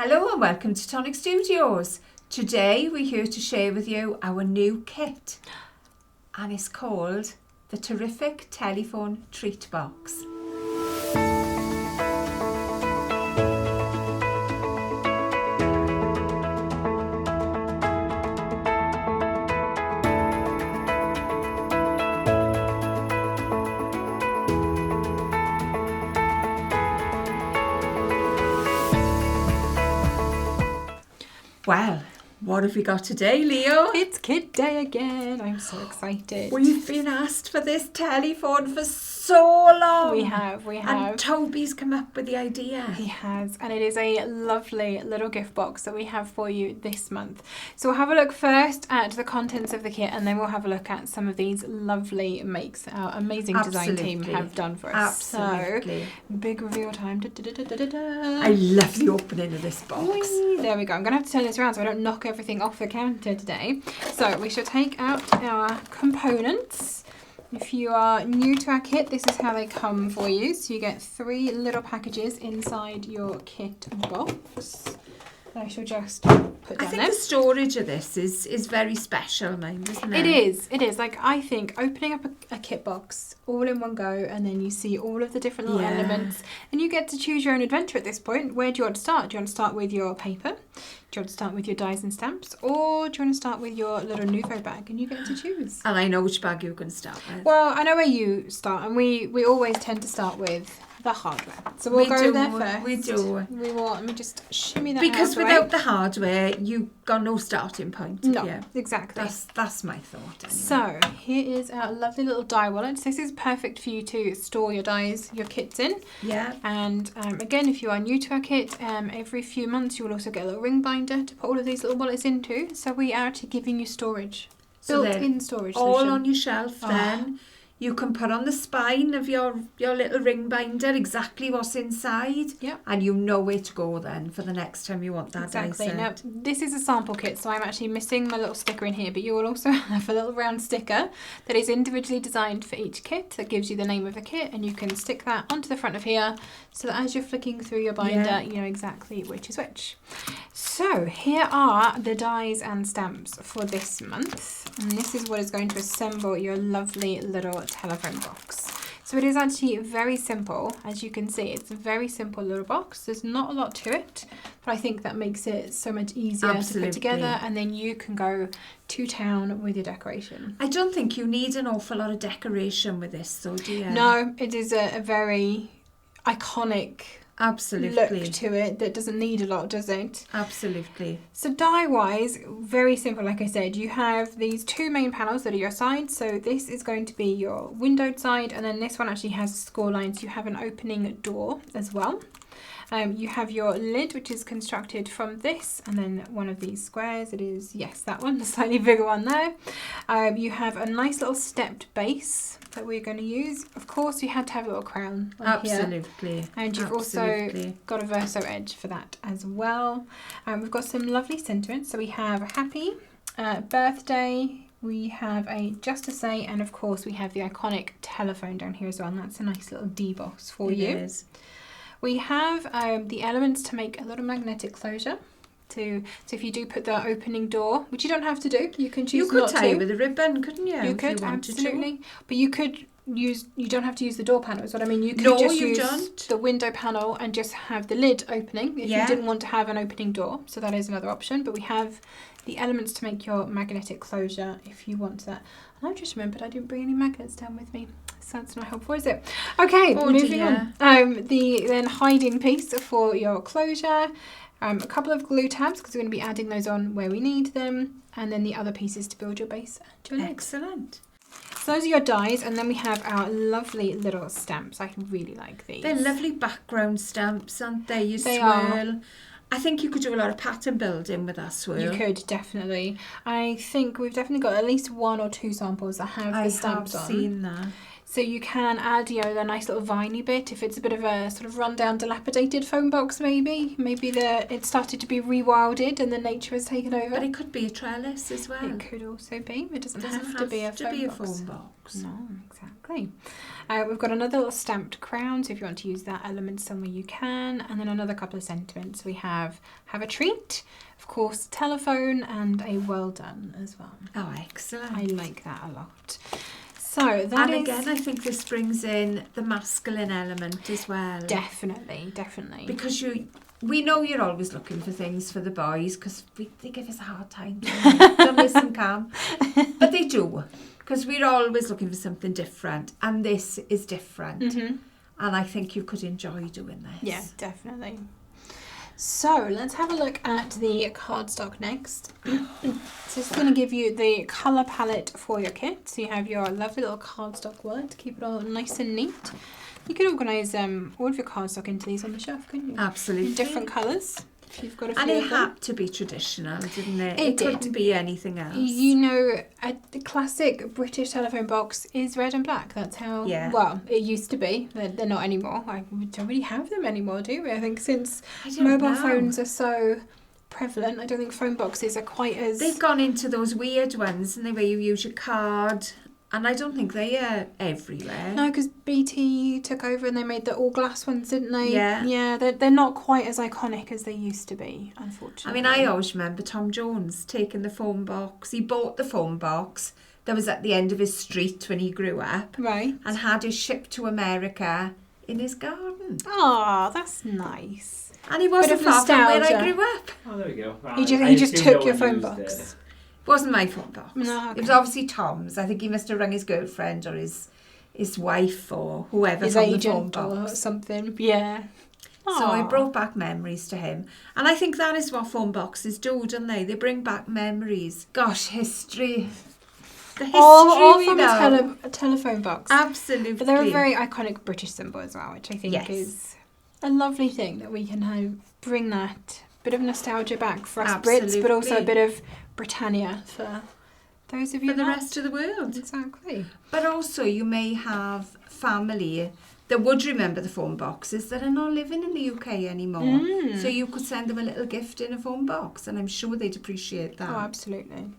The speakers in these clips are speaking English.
Hello and welcome to Tonic Studios. Today we're here to share with you our new kit, and it's called the Terrific Telephone Treat Box. Well, what have we got today, Leo? It's kit day again. I'm so excited. We've been asked for this telephone for so long. We have. And Toby's come up with the idea. He has, and it is a lovely little gift box that we have for you this month. So we'll have a look first at the contents of the kit, and then we'll have a look at some of these lovely makes our amazing design team have done for us. Absolutely. So, big reveal time. I love the opening of this box. Whee! There we go. I'm going to have to turn this around so I don't knock everything off the counter today. So we shall take out our components. If you are new to our kit, this is how they come for you. So you get 3 little packages inside your kit box. I shall just put down I think the storage of this is very special, isn't it? It is. Like, I think opening up a kit box all in one go, and then you see all of the different little elements, and you get to choose your own adventure at this point. Where do you want to start? Do you want to start with your paper? Do you want to start with your dies and stamps? Or do you want to start with your little Nuvo bag? And you get to choose. And I know which bag you're going to start with. Well, I know where you start, and we always tend to start with the hardware. So we'll go there first. We do. We will. Let me just shimmy that because out of the without way. the hardware, you've got no starting point. No, exactly. That's my thought. Anyway. So here is our lovely little die wallet. This is perfect for you to store your dies, your kits in. Yeah. And again, if you are new to our kit, every few months you will also get a little ring binder to put all of these little wallets into. So we are actually giving you storage, built-in storage all solution. on your shelf. Then you can put on the spine of your little ring binder exactly what's inside. Yep. And you know where to go then for the next time you want that Exactly. die Now, set. this is a sample kit, so I'm actually missing my little sticker in here, but you will also have a little round sticker that is individually designed for each kit that gives you the name of the kit, and you can stick that onto the front of here so that as you're flicking through your binder, you know exactly which is which. So here are the dies and stamps for this month, and this is what is going to assemble your lovely little telephone box. So it is actually very simple. As you can see, it's a very simple little box. There's not a lot to it, but I think that makes it so much easier to put together, and then you can go to town with your decoration. I don't think you need an awful lot of decoration with this, though, do you? No, it is a very iconic look to it that doesn't need a lot, does it? Absolutely. So die wise, very simple. Like I said, you have these 2 main panels that are your sides. So this is going to be your windowed side, and then this one actually has a score line, so you have an opening door as well. You have your lid, which is constructed from this, and then one of these squares. It is, yes, that one, the slightly bigger one there. You have a nice little stepped base that we're going to use. Of course, you had to have a little crown on here. And you've also got a verso edge for that as well. We've got some lovely sentiments. So we have happy, birthday, we have a just to say, and of course we have the iconic telephone down here as well, and that's a nice little D-box for you. It is. We have the elements to make a little magnetic closure. So if you do put the opening door, which you don't have to do, you can choose not to. You could tie with a ribbon, couldn't you? You could, absolutely. But you could you don't have to use the door panel, is what I mean. You could just use the window panel and just have the lid opening if you didn't want to have an opening door. So that is another option. But we have the elements to make your magnetic closure if you want that. And I've just remembered I didn't bring any magnets down with me. So that's not helpful, is it? Okay, moving on. The then hiding piece for your closure. A couple of glue tabs because we're going to be adding those on where we need them. And then the other pieces to build your base and your lid. Excellent. So those are your dies, and then we have our lovely little stamps. I really like these. They're lovely background stamps, aren't they? You they swirl. Are. I think you could do a lot of pattern building with that swirl. You could, definitely. I think we've definitely got at least 1 or 2 samples that have the stamps on. I have seen that. So you can add, you know, the nice little viney bit if it's a bit of a sort of rundown, dilapidated phone box maybe. Maybe it started to be rewilded and the nature has taken over. But it could be a trellis as well. It could also be. It doesn't have to be a phone box. No, exactly. We've got another little stamped crown, so if you want to use that element somewhere you can. And then another couple of sentiments. We have a treat, of course, telephone, and a well done as well. Oh, excellent. I like that a lot. So that is... again, I think this brings in the masculine element as well. Definitely. Because we know you're always looking for things for the boys, because they give us a hard time. Don't listen, Cam. But they do, because we're always looking for something different, and this is different. Mm-hmm. And I think you could enjoy doing this. Yeah, definitely. So let's have a look at the cardstock next. So it's going to give you the colour palette for your kit. So you have your lovely little cardstock wallet to keep it all nice and neat. You can organise all of your cardstock into these on the shelf, couldn't you? Absolutely. In different colours. If you've got a few and it of them. had to be traditional, didn't it? It did. Couldn't be anything else. You know, the classic British telephone box is red and black. That's how, well, it used to be. They're not anymore. We don't really have them anymore, do we? I think since mobile phones are so prevalent, I don't think phone boxes are quite as... They've gone into those weird ones, and where you use your card, and I don't think they are everywhere. No, because BT took over and they made the all glass ones, didn't they? Yeah. Yeah, they're not quite as iconic as they used to be, unfortunately. I mean, I always remember Tom Jones taking the phone box. He bought the phone box that was at the end of his street when he grew up. Right. And had it shipped to America in his garden. Oh, that's nice. And he wasn't far from where I grew up. Oh, there we go. Well, He just took your phone box. It wasn't my phone box. No, okay. It was obviously Tom's. I think he must have rung his girlfriend or his wife or whoever His from the agent phone or box. something. Yeah. So Aww. it brought back memories to him. And I think that is what phone boxes do, don't they? They bring back memories. Gosh, history. The history all we from know. a telephone box. Absolutely. But they're a very iconic British symbol as well, which I think is a lovely thing that we can bring that bit of nostalgia back for us Brits, but also a bit of Britannia for those of you for the rest of the world. Exactly. But also you may have family that would remember the phone boxes that are not living in the UK anymore. So you could send them a little gift in a phone box, and I'm sure they'd appreciate that. Oh, absolutely.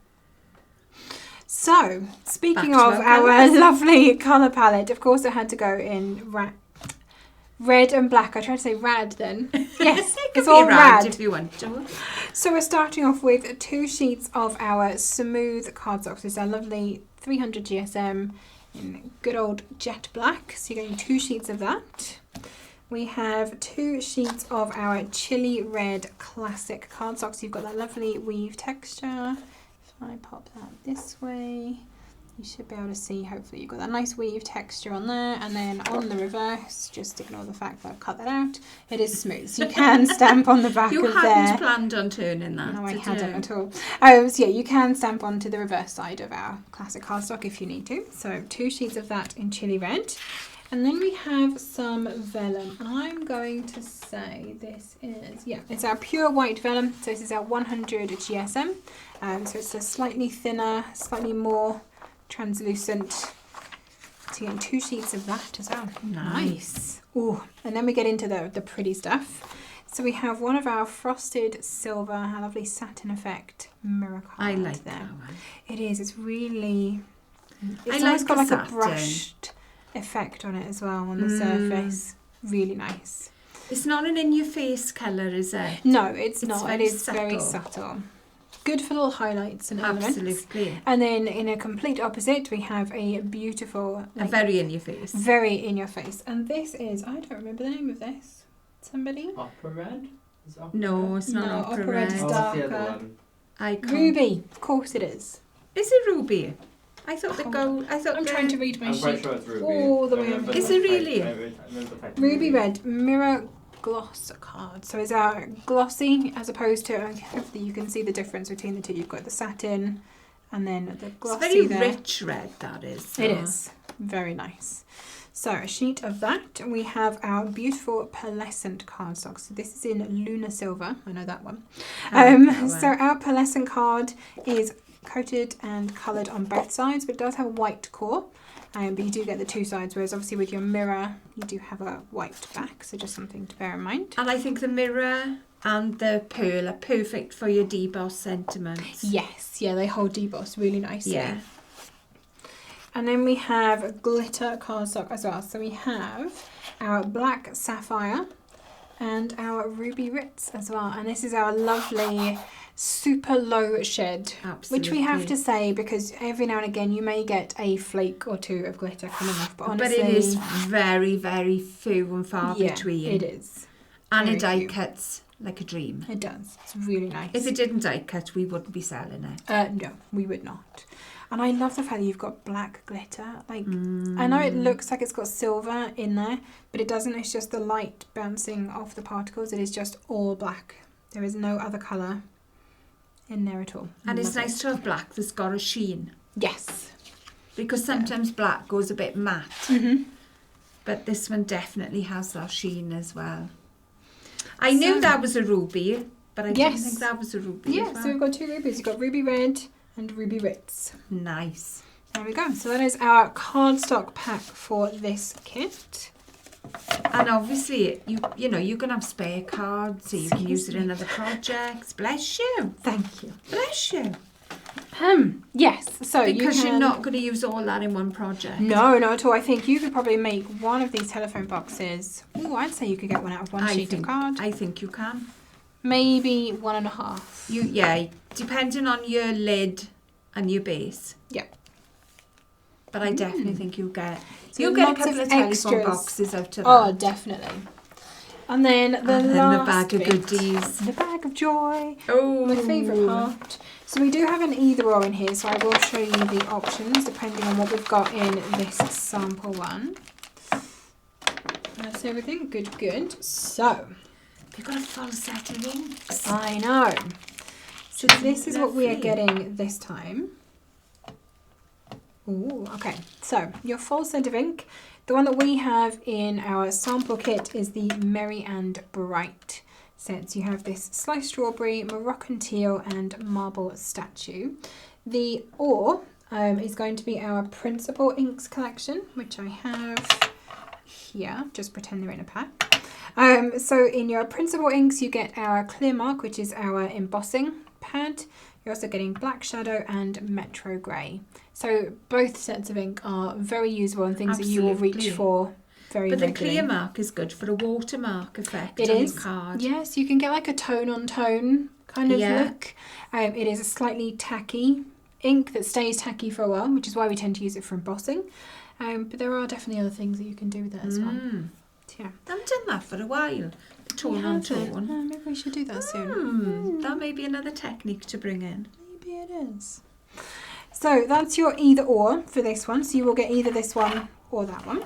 So, speaking of our lovely colour palette, of course it had to go in red and black. I tried to say rad then. Yes, it's all rad if you want to. So we're starting off with 2 sheets of our smooth cardstock. This is our lovely 300 GSM in good old jet black. So you're getting 2 sheets of that. We have 2 sheets of our chili red classic cardstock. So you've got that lovely weave texture. If I pop that this way, you should be able to see, hopefully you've got that nice weave texture on there, and then on the reverse, just ignore the fact that I've cut that out, it is smooth. So you can stamp on the back of there. You hadn't planned on turning that. No, I hadn't at all. So yeah, you can stamp onto the reverse side of our classic cardstock if you need to. So 2 sheets of that in chili red. And then we have some vellum. I'm going to say this is, it's our pure white vellum. So this is our 100 GSM. So it's a slightly thinner, slightly more translucent. So you're getting 2 sheets of that as well. Nice. Ooh, and then we get into the pretty stuff. So we have one of our frosted silver, our lovely satin effect mirror card. I like there. that one. It is. It's really. It's I almost like got like satin. a brushed effect on it as well on the surface. Really nice. It's not an in-your-face colour, is it? No, it's not. It is subtle. very subtle. Good for little highlights and elements. Absolutely. And then in a complete opposite, we have a beautiful... a very in-your-face. Very in-your-face. And this is... I don't remember the name of this. Somebody? Opera red? Is it opera No, red? it's not No, opera opera red red. is Oh, what's the other darker. one? I can't. Ruby. Of course it is. Is it ruby? I thought the Hold gold. I thought I'm trying to read my I'm sheet. quite sure it's ruby. All the I way remember over. Is the it type- really? I remember the type of Ruby red mirror gloss card. So it's our glossy as opposed to, hopefully you can see the difference between the two. You've got the satin and then the glossy. It's very there. rich red, that is. It is. Very nice. So a sheet of that. We have our beautiful pearlescent cardstock. So this is in Luna Silver. I know that one. So our pearlescent card is coated and coloured on both sides, but it does have a white core. but you do get the two sides, whereas obviously with your mirror, you do have a white back, so just something to bear in mind. And I think the mirror and the pearl are perfect for your deboss sentiments. Yes, yeah, they hold deboss really nicely. Yeah. And then we have glitter cardstock as well. So we have our black sapphire and our ruby Ritz as well. And this is our lovely super low shed, Absolutely. which we have to say because every now and again you may get a flake or two of glitter coming off. But honestly, it is very, very few and far between. It is. And Very it die few. cuts like a dream. It does. It's really nice. If it didn't die cut, we wouldn't be selling it. No, we would not. And I love the fact that you've got black glitter. Like, I know it looks like it's got silver in there, but it doesn't. It's just the light bouncing off the particles. It is just all black. There is no other colour in there at all. And it's Love nice it. to have black that's got a sheen. Yes. Because sometimes black goes a bit matte. Mm-hmm. But this one definitely has that sheen as well. I knew that was a ruby, but I didn't think that was a ruby Yeah, as well. so we've got two rubies. You've got ruby red and ruby Ritz. Nice. There we go. So that is our cardstock pack for this kit. And obviously, you know, you can have spare cards, so you can use it in other projects. Bless you. Thank you. Bless you. Yes. So Because you can... you're not going to use all that in one project. No, not at all. I think you could probably make one of these telephone boxes. Oh, I'd say you could get one out of one sheet of card. I think you can. Maybe 1.5. Yeah, depending on your lid and your base. Yeah. But I definitely think you'll get... So you'll get a lots couple of of telephone extras. boxes out of Oh, that. definitely. And then the And then last the bag of bit, goodies. the bag of joy. Oh, My favourite part. So we do have an either or in here, so I will show you the options depending on what we've got in this sample one. That's everything. Good, good. So, You've got a full set of inks. I know. So this is what we are Lovely. getting this time. Ooh, okay. So your full set of ink. The one that we have in our sample kit is the Merry and Bright sets. You have this sliced strawberry, Moroccan teal, and marble statue. The or is going to be our Principal Inks collection, which I have here. Just pretend they're in a pack. So in your Principal Inks, you get our Clear Mark, which is our embossing pad. You're also getting Black Shadow and Metro Grey. So both sets of ink are very usable and things that you will reach Absolutely. for very But the regularly. clear mark is good for a watermark effect It on is. your card. Yes, you can get like a tone-on-tone kind of Yeah. look. It is a slightly tacky ink that stays tacky for a while, which is why we tend to use it for embossing. But there are definitely other things that you can do with it as well. Yeah. I haven't done that for a while. The tone on tone. Maybe we should do that soon. That may be another technique to bring in. Maybe it is. So that's your either or for this one. So you will get either this one or that one.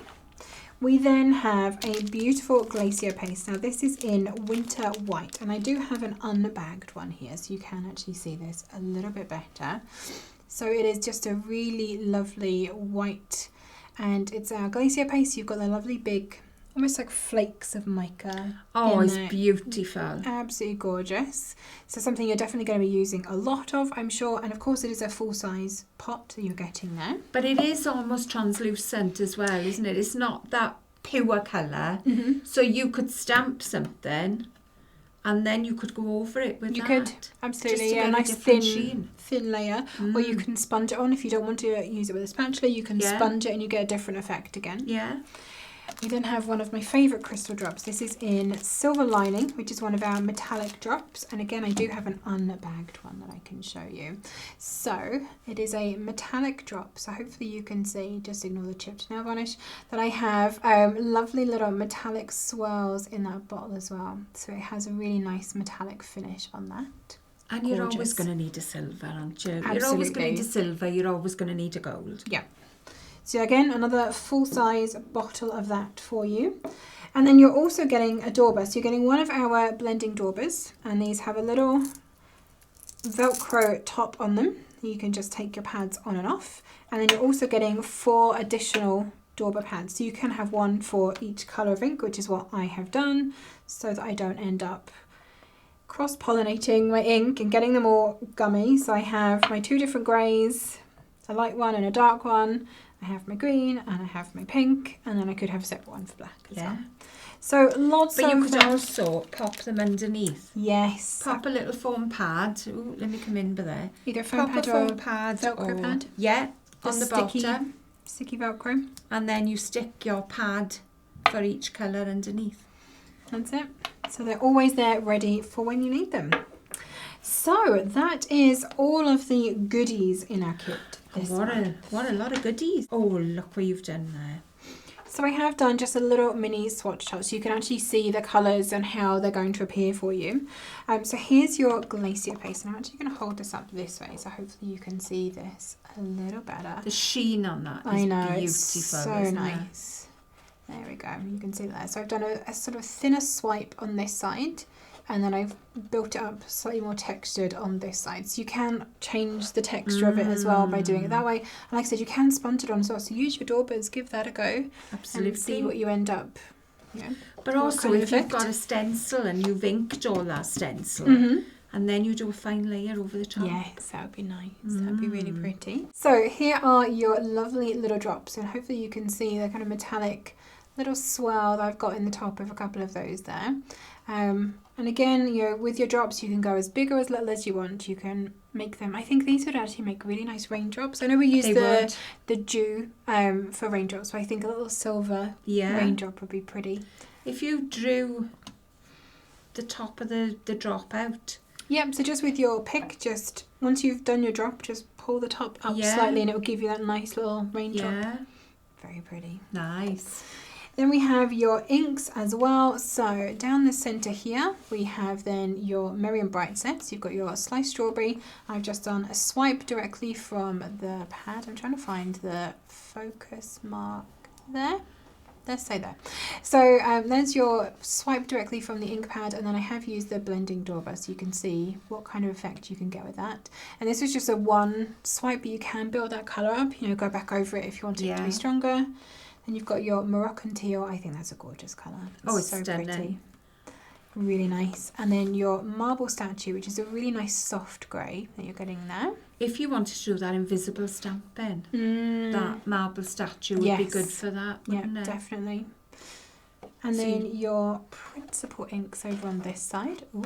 We then have a beautiful glacier paste. Now this is in winter white, and I do have an unbagged one here, so you can actually see this a little bit better. So it is just a really lovely white, and it's our glacier paste. You've got the lovely big, almost like flakes of mica. Oh, in it's there. beautiful. Absolutely gorgeous. So something you're definitely going to be using a lot of, I'm sure. And of course it is a full-size pot that you're getting there. But it is almost translucent as well, isn't it? It's not that pure colour. So you could stamp something and then you could go over it with You that. could, absolutely. Just to Yeah, get a nice different sheen. thin layer. Or you can sponge it on if you don't want to use it with a spatula. You can Yeah. sponge it and you get a different effect again. Yeah. We then have one of my favourite crystal drops. This is in Silver Lining, which is one of our metallic drops. And again, I do have an unbagged one that I can show you. So it is a metallic drop. So hopefully you can see, just ignore the chipped nail varnish, that I have lovely little metallic swirls in that bottle as well. So it has a really nice metallic finish on that. And you're Gorgeous. always going to need a silver, aren't you? You're always Absolutely. going to need a silver. You're always going to need a gold. Yeah. So again, another full-size bottle of that for you. And then you're also getting a dauber. So you're getting one of our blending daubers, and these have a little Velcro top on them. You can just take your pads on and off. And then you're also getting 4 additional dauber pads. So you can have one for each colour of ink, which is what I have done, so that I don't end up cross-pollinating my ink and getting them all gummy. So I have my 2 different greys, a light one and a dark one, I have my green, and I have my pink, and then I could have a separate one for black as Yeah. well. So lots But of you could also pop them underneath. yes, Pop a little foam pad. Ooh, let me come in by there. either foam Pop pad a or foam pad. Velcro or, pad. Yeah, on the sticky- bottom. sticky Velcro. And then you stick your pad for each colour underneath. That's it. So they're always there ready for when you need them. So that is all of the goodies in our kit. This What month. a lot of goodies. Oh, look what you've done there. So I have done just a little mini swatch shot so you can actually see the colours and how they're going to appear for you. So here's your Glacier paste, and I'm actually going to hold this up this way so hopefully you can see this a little better. The sheen on that is I know, beautiful. it's so isn't it? nice. There we go, you can see that there. So I've done a sort of thinner swipe on this side, and then I've built it up slightly more textured on this side. So you can change the texture of it as well by doing it that way. And like I said, you can sponge it on as well. So use your daubers, give that a go, Absolutely. and see what you end up. You know, But what also, kind of if you've effect. got a stencil and you've inked all that stencil, and then you do a fine layer over the top. Yes, that would be nice. That would be really pretty. So here are your lovely little drops, and hopefully you can see the kind of metallic little swirl that I've got in the top of a couple of those there. And again, with your drops, you can go as big or as little as you want. You can make them. I think these would actually make really nice raindrops. I know we use They the would. the dew for raindrops, so I think a little silver Yeah. raindrop would be pretty. If you drew the top of the drop out. Yep, so just with your pick, just once you've done your drop, just pull the top up Yeah. slightly and it will give you that nice little raindrop. Yeah. Very pretty. Nice. Then we have your inks as well. So down the centre here, we have then your Merry and Bright sets. You've got your sliced strawberry. I've just done a swipe directly from the pad. I'm trying to find the focus mark there. Let's say there. So there's your swipe directly from the ink pad, and then I have used the blending dauber so you can see what kind of effect you can get with that. And this is just a one swipe, but you can build that colour up, go back over it if you want it to Yeah. be stronger. Then you've got your Moroccan teal. I think that's a gorgeous colour. Oh, it's stunning. Really nice. And then your marble statue, which is a really nice soft grey that you're getting there. If you wanted to do that invisible stamping, Mm. that marble statue would be good for that, Yeah, wouldn't it? definitely. And So then your principal inks over on this side. Ooh.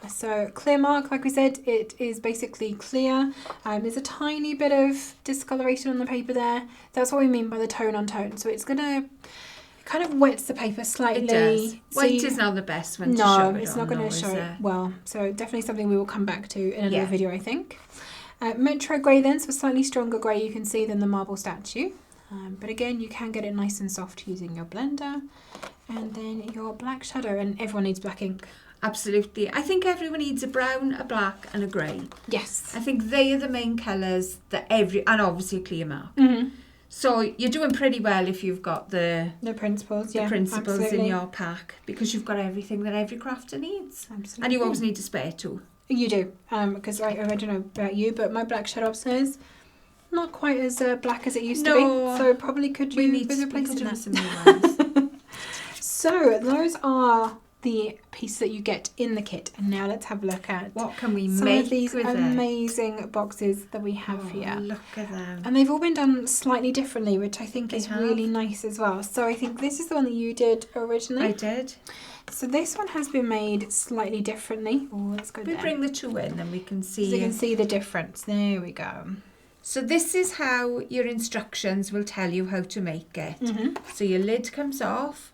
So clear mark, like we said, it is basically clear. There's a tiny bit of discoloration on the paper there. That's what we mean by the tone on tone. So it's gonna kind of wets the paper slightly. It does. So White you- is not the best one to show No, it it's on, not going though, to is show it it? well. So definitely something we will come back to in another Yeah. video, I think. Metro grey then, so slightly stronger grey you can see than the marble statue. But again, you can get it nice and soft using your blender. And then your black shadow, and everyone needs black ink. Absolutely. I think everyone needs a brown, a black and a grey. Yes. I think they are the main colours that and obviously a clear mark. Mm-hmm. So you're doing pretty well if you've got the The principles, yeah. principles absolutely. in your pack, because you've got everything that every crafter needs. Absolutely. And you always need a spare too. You do, because I don't know about you, but my black shadow upstairs, not quite as black as it used to No. be. So probably could We you need to replace do that? some new ones. So those are the pieces that you get in the kit, and now let's have a look at What can we some make of these with amazing boxes that we it? have Oh, here. look at them. And they've all been done slightly differently, which I think They is have. really nice as well. So I think this is the one that you did originally. I did. So this one has been made slightly differently. Oh, let's go We there. bring the two in and we can So you see. can see the difference. There we go. So this is how your instructions will tell you how to make it. Mm-hmm. So your lid comes off.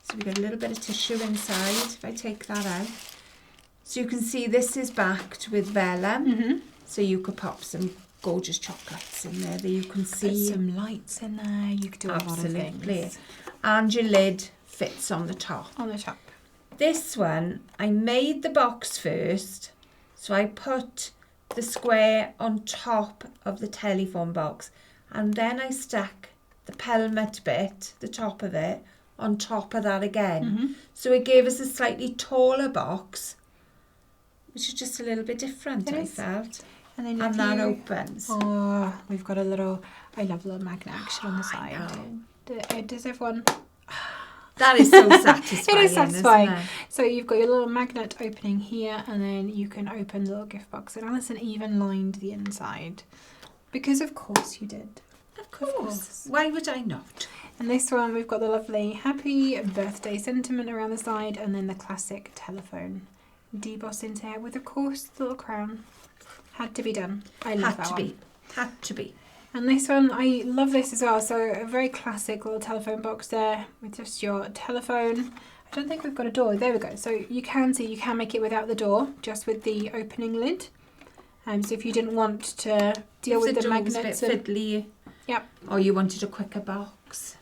So we got a little bit of tissue inside. If I take that out. So you can see this is backed with vellum. Mm-hmm. So you could pop some gorgeous chocolates in there that you can Put see. some lights in there. You could do a lot of Absolutely. things. And your lid fits on the top. On the top. This one, I made the box first. So I put the square on top of the telephone box. And then I stuck the pelmet bit, the top of it, on top of that again. Mm-hmm. So it gave us a slightly taller box, which is just a little bit different, It I is. felt. And then And if that you- opens. Oh, we've got a little, I love a little magnet action on the I side. know. Does everyone? That is so satisfying. It is satisfying. Isn't it? So you've got your little magnet opening here, and then you can open the little gift box. And Alison even lined the inside, because of course you did. Of course. course. Why would I not? And this one, we've got the lovely happy birthday sentiment around the side, and then the classic telephone deboss into here with, of course, the little crown. Had to be done. I love that one. Had to be. And this one, I love this as well. So a very classic little telephone box there with just your telephone. I don't think we've got a door. There we go. So you can see you can make it without the door, just with the opening lid. So if you didn't want to deal with the magnets, a bit fiddly, yep, or you wanted a quicker box,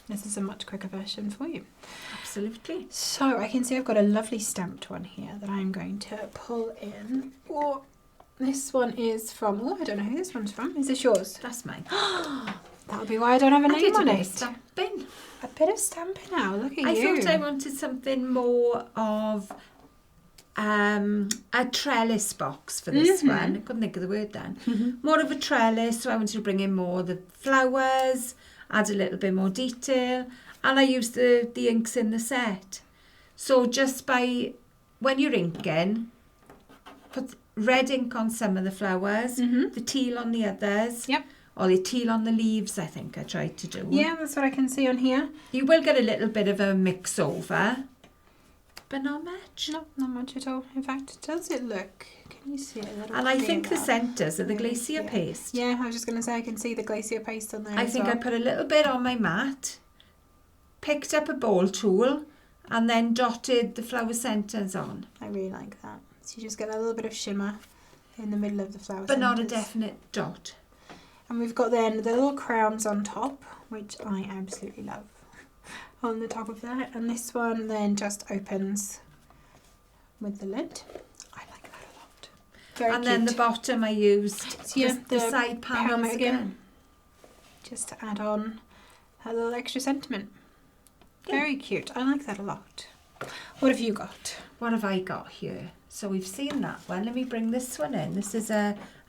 this is a much quicker version for you. absolutely. So I can see I've got a lovely stamped one here that I'm going to pull in. Oh, this one is from, oh, I don't know who this one's from. Is this yours? That's mine. That'll be why I don't have a name on a bit it. of stamping. A bit of stamping now. Look at I you. thought I wanted something more of a trellis box for this one. I couldn't think of the word then. More of a trellis, so I wanted to bring in more of the flowers, add a little bit more detail, and I used the inks in the set. So just by, when you're inking, put red ink on some of the flowers, the teal on the others. Yep. Or the teal on the leaves, I think I tried to do. Yeah, that's what I can see on here. You will get a little bit of a mix over, but not much. No, not much at all. In fact, does it look? Can you see it a little And I think the clearer? centres are the Really? glacier Yeah. paste. Yeah, I was just going to say I can see the glacier paste on there. I as think well. I put a little bit on my mat, picked up a ball tool, and then dotted the flower centres on. I really like that. So you just get a little bit of shimmer in the middle of the flower But not a centres. definite dot. And we've got then the little crowns on top, which I absolutely love, on the top of that. And this one then just opens with the lid. I like that a lot. Very And cute. then the bottom I used So yeah, the side panels helmet again. just to add on a little extra sentiment. Yeah. Very cute. I like that a lot. What have you got? What have I got here? So we've seen that one. Let me bring this one in. This is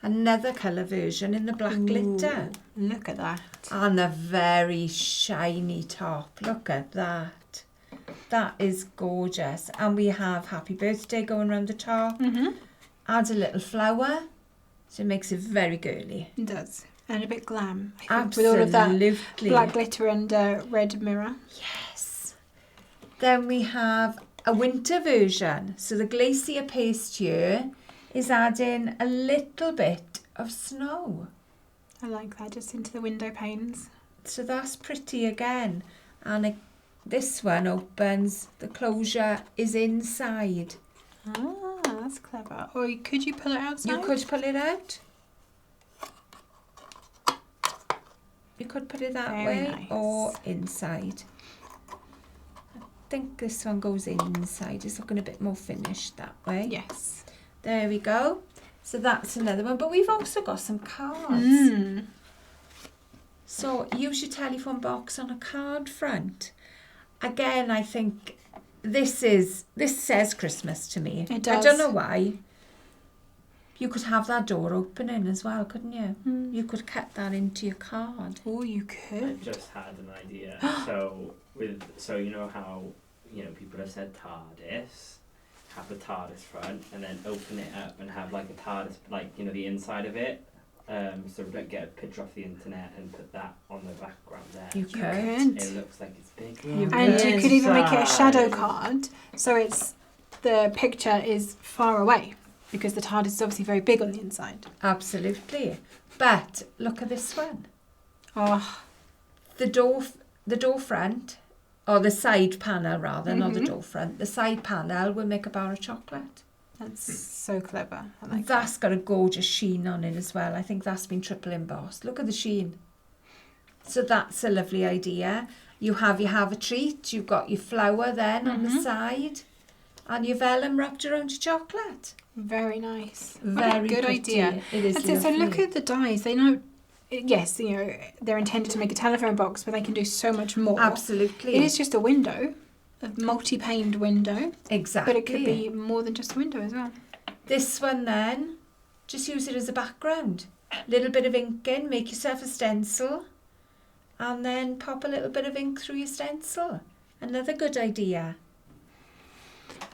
another colour version in the black glitter. Ooh, look at that. And the very shiny top. Look at that. That is gorgeous. And we have happy birthday going around the top. Add a little flower. So it makes it very girly. It does. And a bit glam. I think, Absolutely. with all of that black glitter and red mirror. Yes. Then we have a winter version. So the glacier paste here is adding a little bit of snow. I like that, just into the window panes. So that's pretty again. And this one opens, the closure is inside. Ah, that's clever. Or could you pull it outside? You could pull it out. You could put it that Very way nice. or inside. I think this one goes inside. It's looking a bit more finished that way. Yes. There we go. So that's another one. But we've also got some cards. Mm. So use your telephone box on a card front. Again, I think this says Christmas to me. It does. I don't know why. You could have that door opening as well, couldn't you? Mm. You could cut that into your card. Oh, you I could. just had an idea. So you know how people have said TARDIS, have the TARDIS front, and then open it up and have like a TARDIS, the inside of it. So don't get a picture off the internet and put that on the background there. You You could. could. It looks like it's big. You And you could even make it a shadow inside. card, so the picture is far away, because the TARDIS is obviously very big on the inside. Absolutely. But look at this one. Oh, The door front, or the side panel rather, not the Mhm. door front. The side panel will make a bar of chocolate. that's so clever. I like That's got a gorgeous sheen on it as well. I think that's been triple embossed. Look at the sheen. So that's a lovely idea. You have a treat. You've got your flower then on the Mhm. side, and your vellum wrapped around your chocolate. Very nice. What Very a good pretty. idea. It is That's it. So look lovely. at the dies. They know, yes, they're intended to make a telephone box, but they can do so much more. Absolutely. It is just a window, a multi-paned window, Exactly. but it could be more than just a window as well. This one then, just use it as a background. Little bit of ink in, make yourself a stencil, and then pop a little bit of ink through your stencil. Another good idea.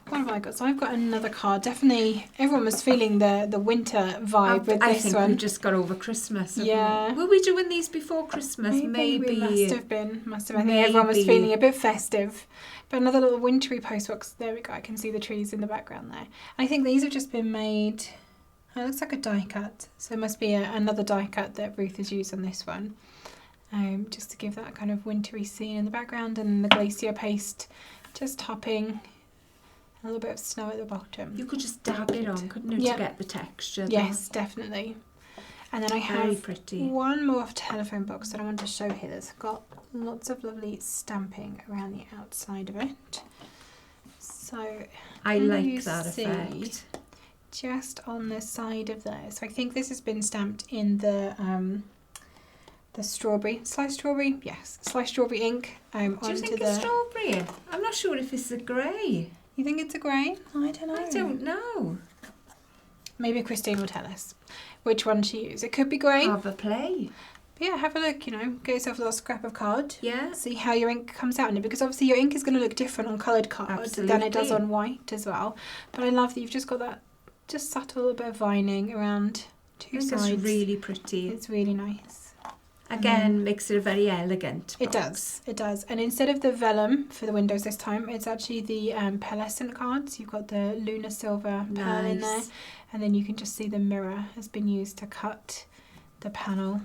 What have I got? So I've got another card. Definitely, everyone was feeling the winter vibe with I this think one. we just got over Christmas. haven't Yeah. we? Were we doing these before Christmas? Maybe we must have been. I think everyone was Maybe. feeling a bit festive. But another little wintry postbox. There we go. I can see the trees in the background there. I think these have just been made. It looks like a die cut. So it must be another die cut that Ruth has used on this one. Just to give that kind of wintry scene in the background, and the glacier paste just topping. A little bit of snow at the bottom. You could just dab it on, couldn't you, Yeah. to get the texture? Yes, definitely. And then I Very have pretty. one more telephone box that I want to show here. That's got lots of lovely stamping around the outside of it. So I can like you that see effect. just on the side of there. So I think this has been stamped in the slice strawberry, yes, slice strawberry ink. Do you Onto think the. it's strawberry? I'm not sure if it's a grey. You think it's a grey? I don't know. I don't know. Maybe Christine will tell us which one she used. It could be grey. Have a play. But yeah, have a look. Get yourself a little scrap of card. Yeah. See how your ink comes out in it, because obviously your ink is going to look different on coloured card than it does Absolutely. on white as well. But I love that you've just got that just subtle little bit of vining around I two think sides. it's really pretty. It's really nice. Again, makes it a very elegant It box. does, it does. And instead of the vellum for the windows this time, it's actually the pearlescent cards. You've got the lunar silver pearl in there, Nice. and then you can just see the mirror has been used to cut the panel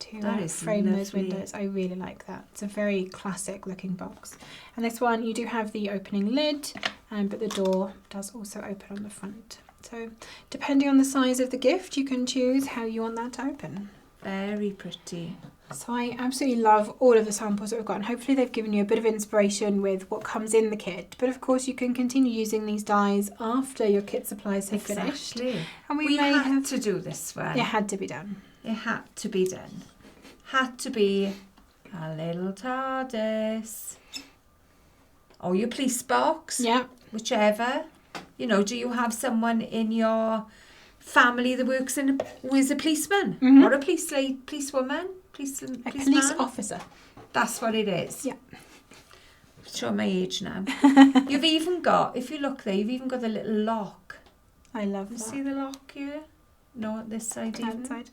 to That is frame those lovely. windows. I really like that. It's a very classic looking box. And this one, you do have the opening lid, but the door does also open on the front. So depending on the size of the gift, you can choose how you want that to open. Very pretty. So I absolutely love all of the samples that we've got, and hopefully they've given you a bit of inspiration with what comes in the kit. But of course you can continue using these dies after your kit supplies have finished. Exactly. And We may had have... to do this one. It had to be done. It had to be done. Had to be a little TARDIS. Or your police box. Yeah. Whichever. Do you have someone in your family that works who is a policeman? Mhm. Or a policewoman? A police officer. That's what it is. Yeah. Show my age now. You've even got, if you look there, you've even got the little lock. I love You that. see the lock here? No, this side even. Outside.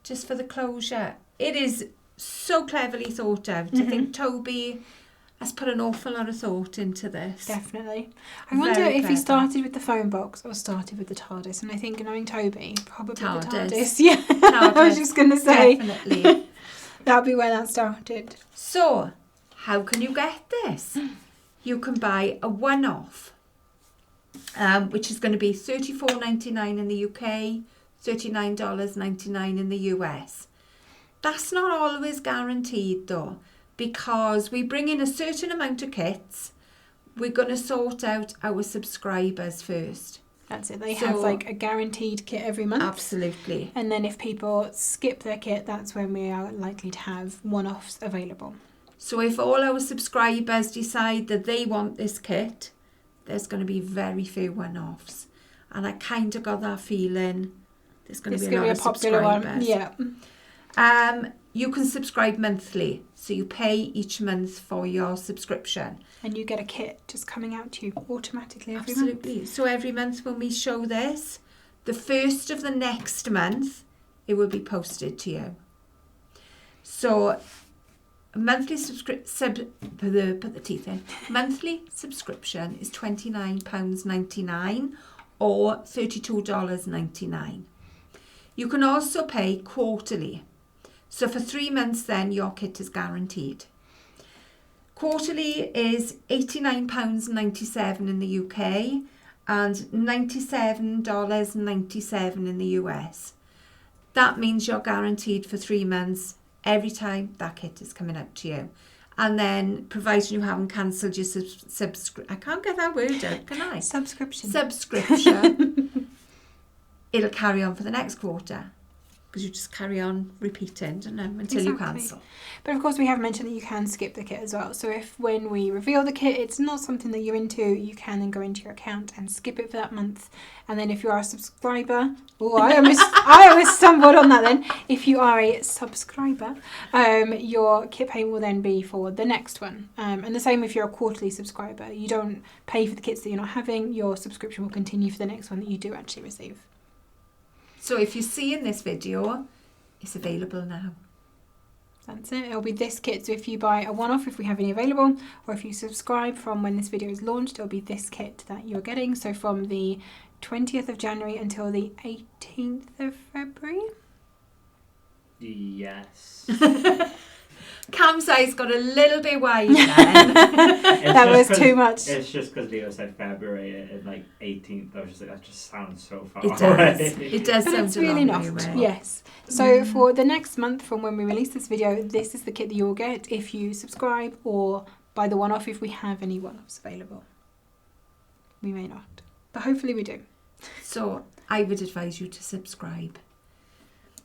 Just for the closure. It is so cleverly thought out. I think Toby has put an awful lot of thought into this. Definitely. I wonder Very if he clever. started with the phone box or started with the TARDIS. And I think, knowing Toby, probably the TARDIS. TARDIS. Yeah. I was just going to say, Definitely. that'll be where that started. So, how can you get this? You can buy a one-off, which is going to be $34.99 in the UK, $39.99 in the US. That's not always guaranteed though, because we bring in a certain amount of kits. We're going to sort out our subscribers first. That's it. They So- have like a guaranteed kit every month. Absolutely. And then if people skip their kit, that's when we are likely to have one-offs available. So if all our subscribers decide that they want this kit, there's going to be very few one-offs. And I kind of got that feeling there's going It's to be a going lot to be of a popular one. subscribers. Yeah. You can subscribe monthly. So you pay each month for your subscription. And you get a kit just coming out to you automatically every month. Absolutely. So every month when we show this, the first of the next month, it will be posted to you. So a monthly monthly subscription is £29.99 or $32.99. You can also pay quarterly. So for 3 months then your kit is guaranteed. Quarterly is £89.97 in the UK and $97.97 in the US. That means you're guaranteed for 3 months every time that kit is coming out to you. And then, provided you haven't cancelled your I can't get that word out, can I? Subscription. Subscription. It'll carry on for the next quarter. because you just carry on repeating until you Exactly. cancel. But of course we have mentioned that you can skip the kit as well. So if when we reveal the kit it's not something that you're into, you can then go into your account and skip it for that month. And then if you are a subscriber, I almost stumbled on that then. If you are a subscriber, your kit payment will then be for the next one. And the same if you're a quarterly subscriber. You don't pay for the kits that you're not having, your subscription will continue for the next one that you do actually receive. So if you're seeing this video, it's available now. That's it. It'll be this kit. So if you buy a one-off, if we have any available, or if you subscribe from when this video is launched, it'll be this kit that you're getting. So from the 20th of January until the 18th of February. Yes. Cam's eyes got a little bit wide then. That was too much. It's just because Leo said February and like 18th. I was just like, that just sounds so far It away. does. It does But sound it's a really long not. way away. Yes. So for the next month from when we release this video, this is the kit that you will get if you subscribe or buy the one-off if we have any one-offs available. We may not, but hopefully we do. So I would advise you to subscribe.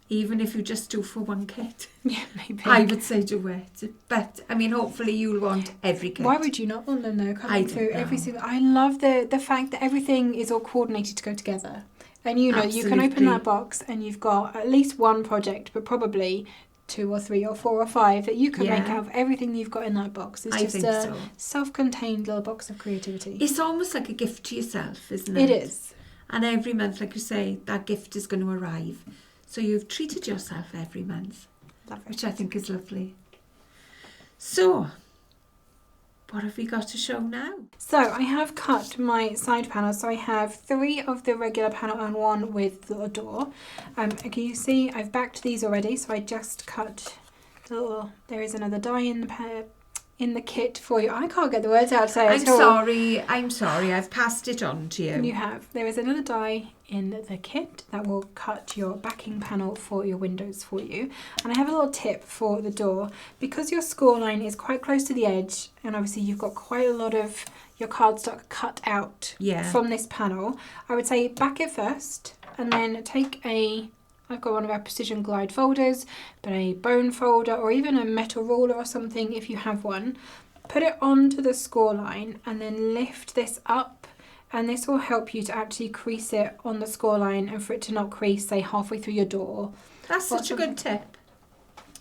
Even if you just do for one kit. Yeah, maybe. I would say do it. But, I mean, hopefully you'll want every kit. Why would you not want them though? I Coming don't through every know. single. I love the fact that everything is all coordinated to go together. And you know, you can open Absolutely. that box and you've got at least one project, but probably 2 or 3 or 4 or 5 that you can Yeah. make out of everything you've got in that box. It's I just think a so. self-contained little box of creativity. It's almost like a gift to yourself, isn't it? It is. And every month, like you say, that gift is going to arrive. So you've treated yourself every month, Love it. which I think is lovely. So, what have we got to show now? So I have cut my side panels. So I have 3 of the regular panel and 1 with the door. Can you see I've backed these already? So I just cut the little. There is another die in the kit for you. I can't get the words out today. I'm sorry. I've passed it on to you. You have. There is another die in the kit that will cut your backing panel for your windows for you. And I have a little tip for the door. Because your score line is quite close to the edge, and obviously you've got quite a lot of your cardstock cut out from this panel, I would say back it first and then take I've got one of our Precision Glide folders, but a bone folder or even a metal ruler or something if you have one. Put it onto the score line and then lift this up, and this will help you to actually crease it on the score line and for it to not crease, say, halfway through your door. That's such a good tip.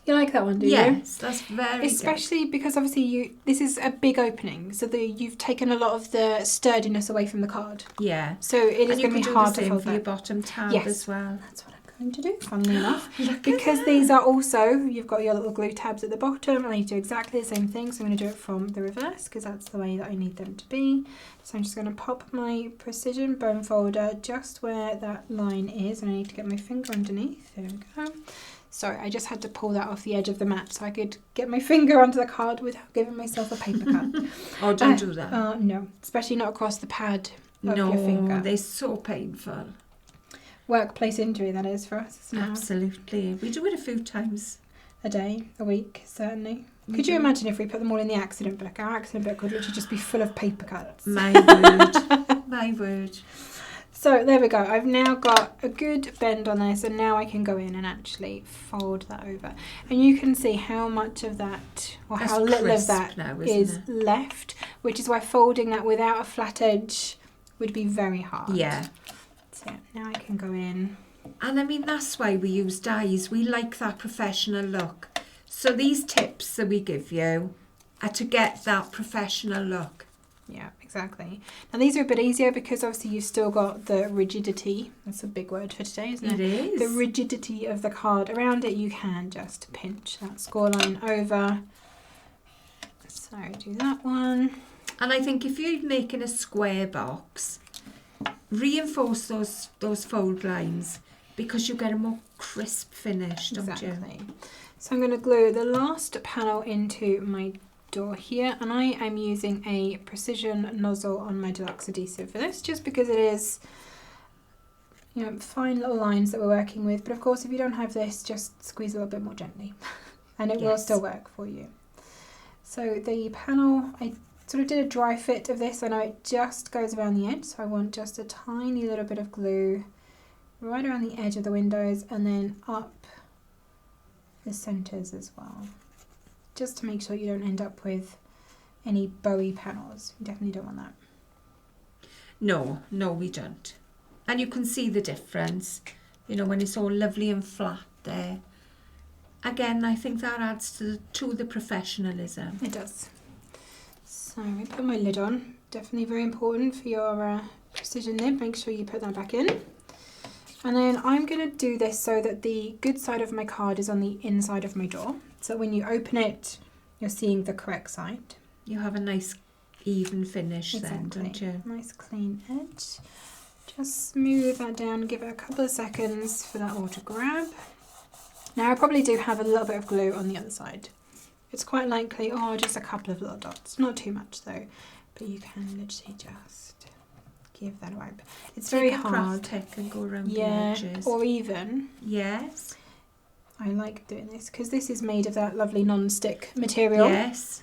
You like that one, do you? Yes, that's very Especially because obviously this is a big opening, so you've taken a lot of the sturdiness away from the card. good. Yeah. So it is And you going can to be do hard the to same fold for your that. bottom tab Yes. as well. That's what I'm going to do, funnily enough. Because these are also, you've got your little glue tabs at the bottom, and I need to do exactly the same thing. So I'm going to do it from the reverse because that's the way that I need them to be. So I'm just going to pop my Precision bone folder just where that line is, and I need to get my finger underneath. There we go. Sorry, I just had to pull that off the edge of the mat so I could get my finger onto the card without giving myself a paper cut. Oh, don't do that. No, especially not across the pad of your No, finger. they're so painful. Workplace injury, that is, for us. Isn't it? Absolutely. We do it a few times. A day, a week, certainly. We Could you do. imagine if we put them all in the accident book? Our accident book would literally just be full of paper cuts. My word. My word. So there we go. I've now got a good bend on this, and now I can go in and actually fold that over. And you can see how much of that, or That's how little of crisp that now, is isn't left, which is why folding that without a flat edge would be very hard. Yeah. So yeah, now I can go in. And I mean, that's why we use dies. We like that professional look. So these tips that we give you are to get that professional look. Yeah, exactly. Now these are a bit easier because obviously you've still got the rigidity. That's a big word for today, isn't it? It is. The rigidity of the card around it. You can just pinch that score line over. So do that one. And I think if you're making a square box, reinforce those fold lines because you get a more crisp finish, don't you? Exactly. So I'm going to glue the last panel into my door here, and I am using a Precision nozzle on my deluxe adhesive for this, just because it is, you know, fine little lines that we're working with. But of course, if you don't have this, just squeeze a little bit more gently, and it will Yes. still work for you. So the panel, I sort of did a dry fit of this. I know it just goes around the edge, so I want just a tiny little bit of glue right around the edge of the windows and then up the centres as well. Just to make sure you don't end up with any bowy panels. You definitely don't want that. No, we don't. And you can see the difference, you know, when it's all lovely and flat there. Again, I think that adds to the professionalism. It does. So we put my lid on. Definitely very important for your precision nib. Make sure you put that back in. And then I'm going to do this so that the good side of my card is on the inside of my door. So when you open it, you're seeing the correct side. You have a nice even finish Exactly. then, don't you? Nice clean edge. Just smooth that down, give it a couple of seconds for that all to grab. Now I probably do have a little bit of glue on the other side. It's quite likely, just a couple of little dots. Not too much though, but you can literally just give that a wipe. It's very Take a hard. craft pick and go around the Yeah, edges. or even, Yes. I like doing this because this is made of that lovely non-stick material. Yes.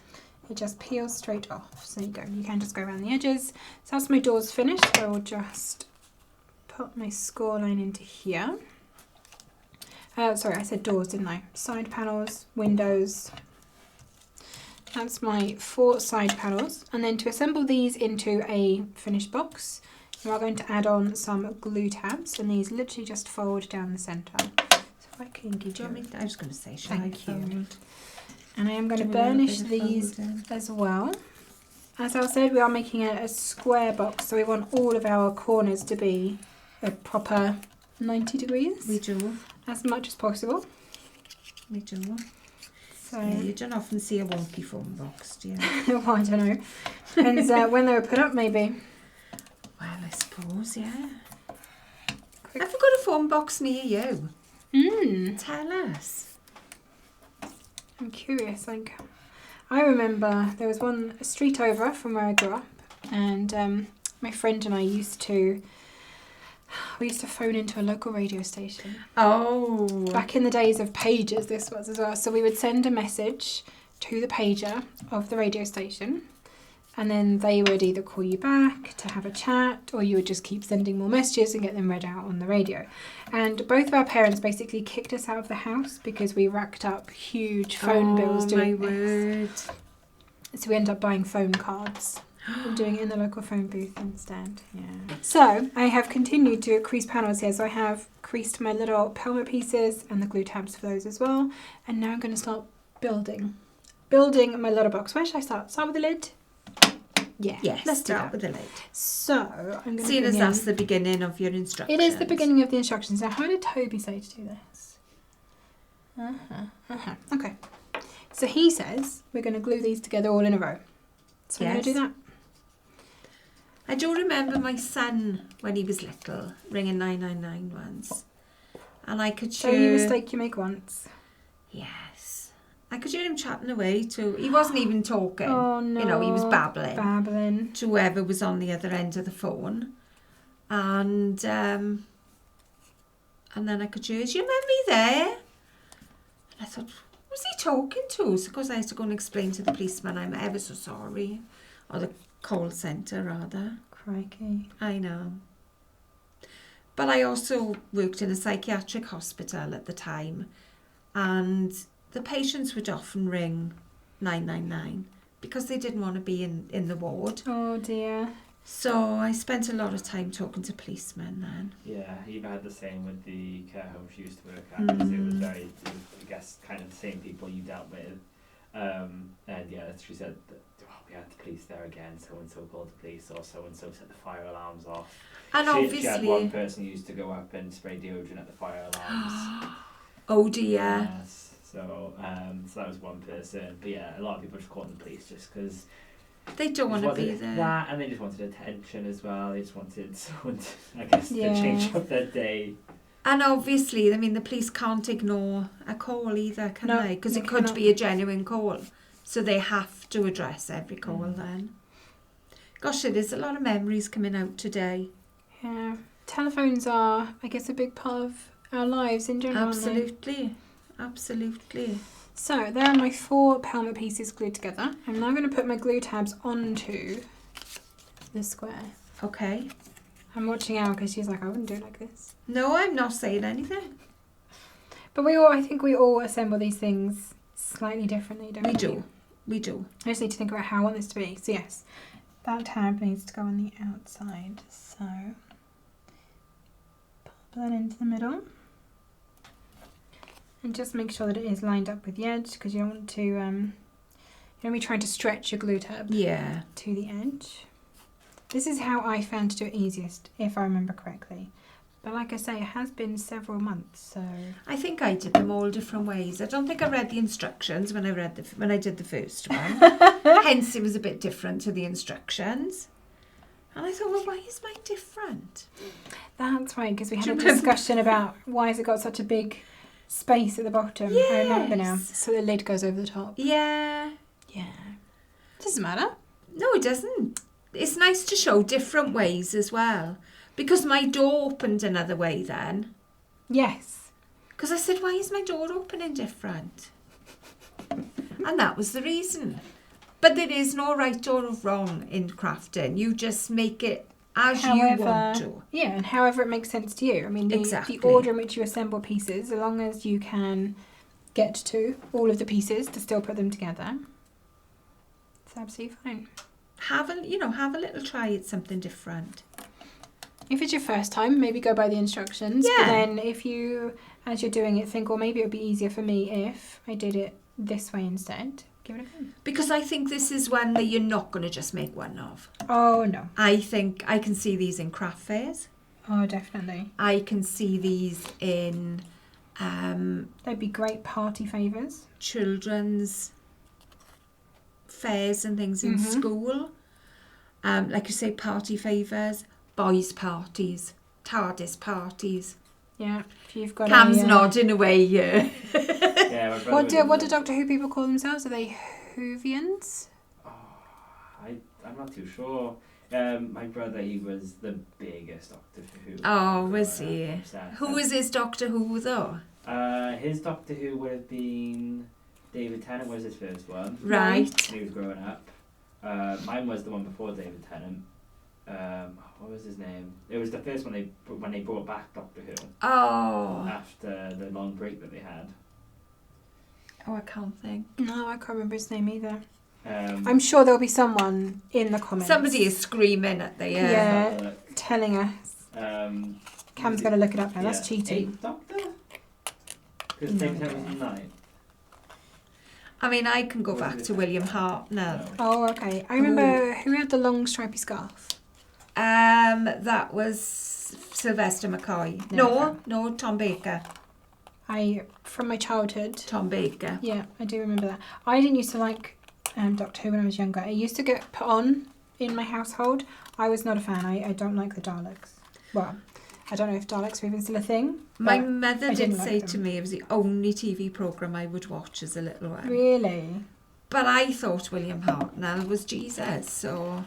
It just peels straight off. So you can just go around the edges. So that's my doors finished. I will just put my score line into here. Sorry, I said doors, didn't I? Side panels, windows. That's my 4 side panels. And then to assemble these into a finished box, we are going to add on some glue tabs. And these literally just fold down the centre. So if I can give Do you you... want me I was going to say, shall Thank I you. fold? And I am going to Do a little burnish bit of these folding? as well. As I said, we are making a square box, so we want all of our corners to be a proper 90 degrees, We do. as much as possible. We do. So, Yeah, you don't often see a wonky phone box, do you? well, I don't know. Depends when they were put up, maybe. Well, I suppose, yeah. Quick. Have you got a phone box near you? Tell us. I'm curious. Like, I remember there was one a street over from where I grew up, and my friend and I used to phone into a local radio station. Oh. Back in the days of pagers, this was as well. So we would send a message to the pager of the radio station, and then they would either call you back to have a chat, or you would just keep sending more messages and get them read out on the radio. And both of our parents basically kicked us out of the house because we racked up huge phone bills doing my this. word. So we ended up buying phone cards and doing it in the local phone booth instead. Yeah. So I have continued to crease panels here. So I have creased my little pelmet pieces and the glue tabs for those as well. And now I'm going to start building my little box. Where should I start? Start with the lid? Yeah. Yes, let's do start that. with the lid. So I'm going to Seeing as that's the beginning of your instructions. It is the beginning of the instructions. Now, how did Toby say to do this? Okay. So he says we're going to glue these together all in a row. So I'm going to do Yes. that. I do remember my son, when he was little, ringing 999 once. And I could So hear... you mistake you make once. Yes. I could hear him chatting away to... He wasn't even talking. Oh no. You know, he was babbling. Babbling. To whoever was on the other end of the phone. And then I could hear, is your mummy there? And I thought, who's he talking to? So of course I had to go and explain to the policeman, I'm ever so sorry. Or the call centre, rather. Crikey. I know. But I also worked in a psychiatric hospital at the time, and the patients would often ring 999 because they didn't want to be in the ward. Oh dear. So I spent a lot of time talking to policemen then. Yeah, Eva had the same with the care home she used to work at. It was very, I guess, kind of the same people you dealt with. And yeah, she said that, we had the police there again, so-and-so called the police, or so-and-so set the fire alarms off. And She had one obviously... person who used to go up and spray deodorant at the fire alarms. Oh dear. Yes. So that was one person. But yeah, a lot of people just called the police just because They don't want to be there. that, and they just wanted attention as well. They just wanted someone to, I guess, to change up their day. And obviously, I mean, the police can't ignore a call either, can No, they? Because they it could cannot. be a genuine call. So they have to address every call then. Gosh, there's a lot of memories coming out today. Yeah. Telephones are, I guess, a big part of our lives in general. aren't they? Absolutely. Absolutely. So there are my 4 pelmet pieces glued together. I'm now going to put my glue tabs onto the square. Okay. I'm watching out because she's like, I wouldn't do it like this. No, I'm not saying anything. But I think we all assemble these things slightly differently, don't we? We do. I just need to think about how I want this to be. So yes, that tab needs to go on the outside. So pop that into the middle. And just make sure that it is lined up with the edge, because you don't want to, you don't want to be trying to stretch your glue tab Yeah. to the edge. This is how I found to do it easiest, if I remember correctly. But like I say, it has been several months, so... I think I did them all different ways. I don't think I read the instructions when I did the first one. Hence, it was a bit different to the instructions. And I thought, well, why is mine different? That's right, because we had Do a you remember? discussion about why has it got such a big space at the bottom. I remember now. Yes. So the lid goes over the top. Yeah. Yeah. Doesn't matter. No, it doesn't. It's nice to show different ways as well. Because my door opened another way then. Yes. Because I said, why is my door opening different? And that was the reason. But there is no right or wrong in crafting. You just make it as you want to. Yeah, and however it makes sense to you. I mean, the Exactly. order in which you assemble pieces, as long as you can get to all of the pieces to still put them together, it's absolutely fine. Have a little try at something different. If it's your first time, maybe go by the instructions. Yeah. But then if you, as you're doing it, think, well, maybe it would be easier for me if I did it this way instead, give it a go. Because I think this is one that you're not going to just make one of. Oh, no. I think I can see these in craft fairs. Oh, definitely. I can see these in They'd be great party favours. children's fairs and things in Mhm. school. Like you say, party favours, boys' parties, TARDIS parties. Yeah, if you've got Cam's a, nodding away, yeah. Yeah, my brother What do Doctor Who people call themselves? Are they Whovians? Oh, I'm not too sure. My brother, he was the biggest Doctor Who. Oh, was he? Obsessed. Who was his Doctor Who, though? His Doctor Who would have been David Tennant was his first one. Right. When he was growing up. Mine was the one before David Tennant. What was his name? It was the first one when they brought back Doctor Who Oh. after the long break that they had. Oh, I can't think. No, I can't remember his name either. I'm I'm sure there'll be someone in the comments. Somebody is screaming at the Yeah. telling us. Cam's going to look it up now. That's cheating. Eighth Doctor? Because No David Tennant was idea. the ninth. I mean, I can go back to William Hartnell. Oh, okay. I remember who had the long stripy scarf. That was Sylvester McCoy. No, Tom Baker. From my childhood. Tom Baker. Yeah, I do remember that. I didn't used to like Doctor Who when I was younger. It used to get put on in my household. I was not a fan. I don't like the Daleks. Well, I don't know if Daleks are even still a thing. My but mother I did didn't say like to them. me it was the only TV programme I would watch as a little one. Really? But I thought William Hartnell was Jesus, so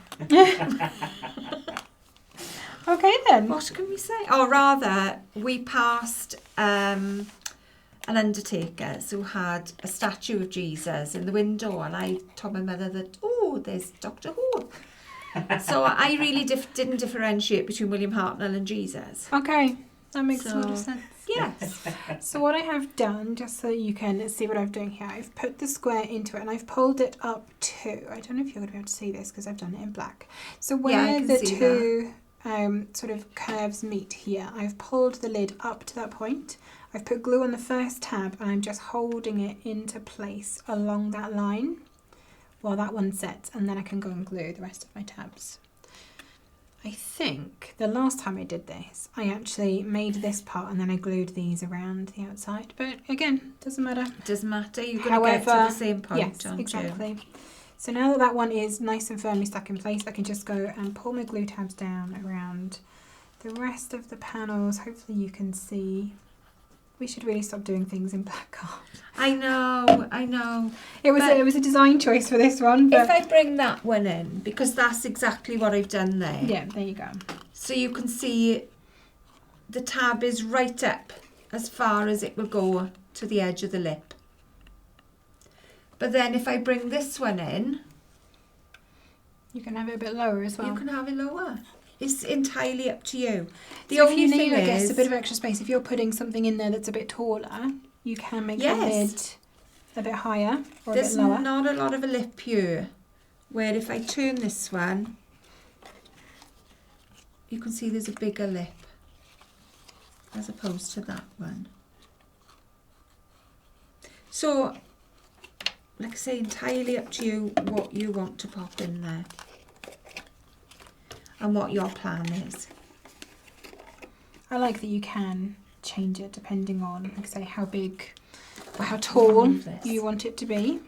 Okay then. what can we say? Or rather, we passed an undertaker who had a statue of Jesus in the window, and I told my mother that, oh, there's Doctor Who. So I really didn't differentiate between William Hartnell and Jesus. Okay, that makes a lot So- of sense. Yes. So what I have done, just so you can see what I'm doing here, I've put the square into it and I've pulled it up to, I don't know if you're going to be able to see this because I've done it in black. So Yeah, I where can the see two sort of curves meet here, I've pulled the lid up to that point. I've put glue on the first tab and I'm just holding it into place along that line while that one sets, and then I can go and glue the rest of my tabs. I think the last time I did this, I actually made this part and then I glued these around the outside. But again, doesn't matter. Doesn't matter. You're going to get to the same point, Yes, aren't exactly. So now that that one is nice and firmly stuck in place, I can just go and pull my glue tabs down around the rest of the panels. Hopefully you can see. We should really stop doing things in black card. I know. It was a design choice for this one, but If I bring that one in, because that's exactly what I've done there. yeah, there you go. So you can see the tab is right up as far as it will go to the edge of the lip. But then if I bring this one in, You can have it a bit lower as well. you can have it lower. It's entirely up to you. The So if only you thing need, I guess, is, a bit of extra space, if you're putting something in there that's a bit taller, you can make the Yes. lid a bit higher or a there's bit lower. not a lot of a lip here. Where if I turn this one, you can see there's a bigger lip as opposed to that one. So, like I say, entirely up to you what you want to pop in there and what your plan is. I like that you can change it depending on, like I say, how big or how tall Move this. you want it to be.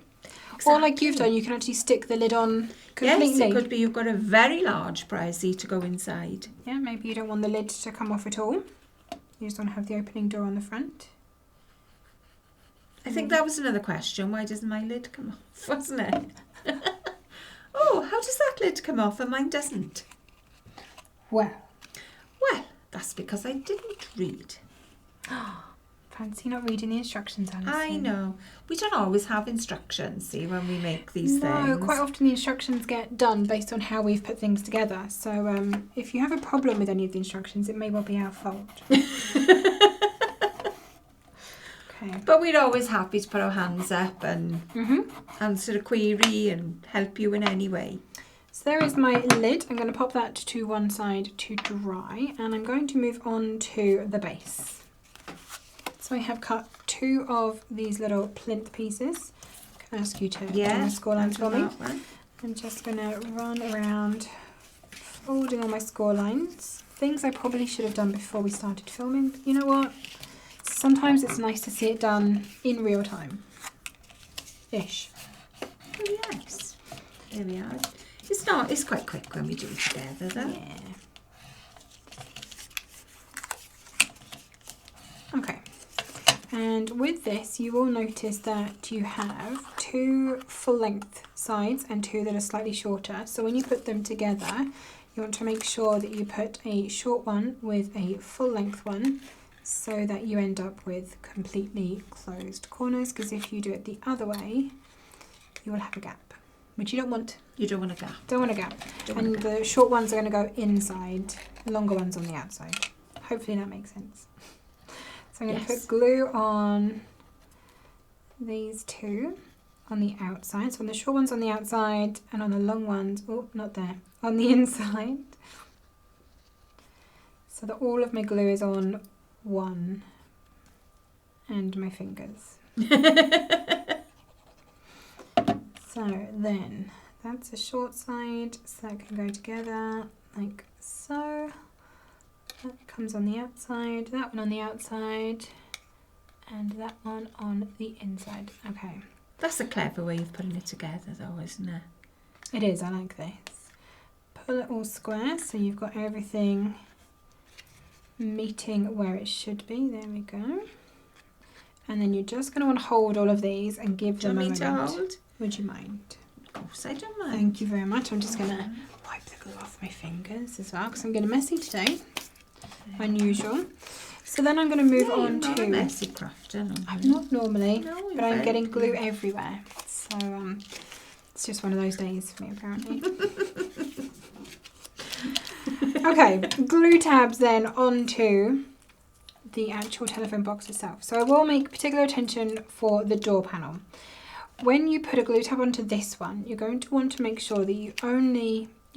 Or like you've done, you can actually stick the lid on completely. Yes, it could be you've got a very large Prezi to go inside. Yeah, maybe you don't want the lid to come off at all. You just want to have the opening door on the front. I think that was another question. Why doesn't my lid come off? Wasn't it? Oh, how does that lid come off and mine doesn't? Well, Well, that's because I didn't read. fancy not reading the instructions, Alison. I know. We don't always have instructions, see, when we make these No, things. quite often the instructions get done based on how we've put things together. So if you have a problem with any of the instructions, it may well be our fault. Okay. But we're always happy to put our hands up and Mm-hmm. answer a query and help you in any way. So there is my lid. I'm going to pop that to one side to dry, and I'm going to move on to the base. So I have cut 2 of these little plinth pieces. Can I ask you to do my score lines for me? I'm just going to run around folding all my score lines. Things I probably should have done before we started filming. But you know what? Sometimes it's nice to see it done in real time. Ish. Oh, yes. There we are. It's quite quick when we do it together, though. Yeah. Okay. And with this, you will notice that you have 2 full-length sides and 2 that are slightly shorter. So when you put them together, you want to make sure that you put a short one with a full-length one, so that you end up with completely closed corners, because if you do it the other way, you will have a gap, which you don't want. You don't want a gap. Don't want a gap. Don't want a And gap. the short ones are going to go inside, the longer ones on the outside. Hopefully that makes sense. So I'm going to Yes. put glue on these 2 on the outside. So on the short ones on the outside, and on the long ones, oh, not there, on the inside. So that all of my glue is on one, and my fingers. So then that's a short side, so that can go together like so. That comes on the outside, that one on the outside, and that one on the inside. Okay. That's a clever way of putting it together, though, isn't it? It is, I like this. Pull it all square so you've got everything meeting where it should be. There we go. And then you're just going to want to hold all of these and give Do you them a want me to moment. hold? Would you mind? Of course I don't mind. Thank you very much. I'm just going to wipe the glue off my fingers as well because I'm getting messy today. Unusual. So then I'm going to move on You're not to... a messy crafter, no. I'm not normally, No, you're but I'm very getting glue good. everywhere. So it's just one of those days for me apparently. Okay, glue tabs then onto the actual telephone box itself. So I will make particular attention for the door panel. When you put a glue tab onto this one, you're going to want to make sure that you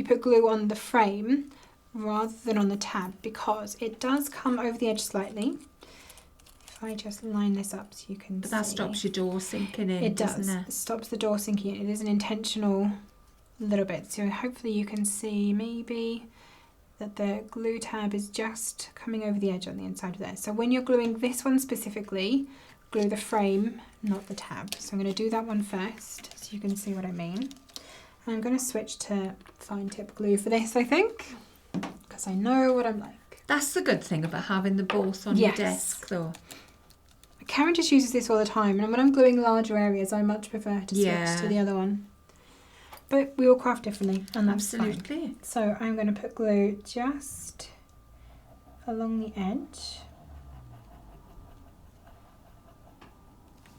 put glue on the frame rather than on the tab, because it does come over the edge slightly. If I just line this up so you can But that see. stops your door sinking in, It does. doesn't It it? stops the door sinking in. It is an intentional little bit. So hopefully you can see maybe that the glue tab is just coming over the edge on the inside of there. So when you're gluing this one specifically, glue the frame, not the tab. So I'm going to do that one first so you can see what I mean. And I'm going to switch to fine tip glue for this, I think, because I know what I'm like. That's the good thing about having the both on Yes. your desk, though. Karen just uses this all the time, and when I'm gluing larger areas, I much prefer to switch Yeah. to the other one. But we all craft differently, and that's fine. Absolutely. So I'm going to put glue just along the edge.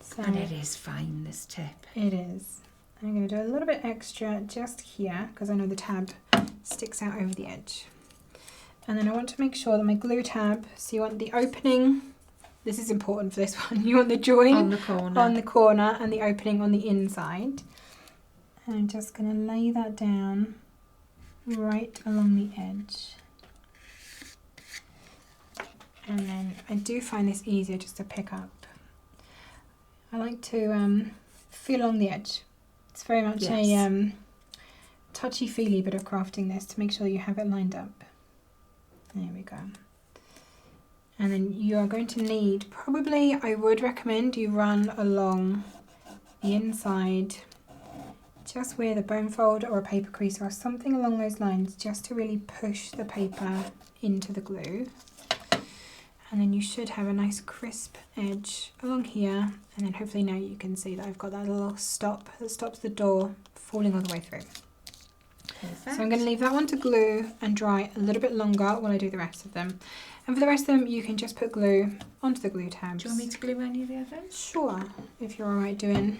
So And it is fine, this tip. it is. I'm going to do a little bit extra just here because I know the tab sticks out over the edge. And then I want to make sure that my glue tab, so you want the opening, this is important for this one, you want the join On the corner. on the corner and the opening on the inside. And I'm just going to lay that down right along the edge. And then I do find this easier just to pick up. I like to feel along the edge. It's very much a touchy-feely bit of crafting this to make sure you have it lined up. There we go. And then you are going to need, probably I would recommend you run along the inside just with a bone fold or a paper crease or something along those lines, just to really push the paper into the glue. And then you should have a nice crisp edge along here, and then hopefully now you can see that I've got that little stop that stops the door falling all the way through. Perfect. So I'm going to leave that one to glue and dry a little bit longer while I do the rest of them. And for the rest of them, you can just put glue onto the glue tabs. Do you want me to glue any of the others? Sure, if you're alright doing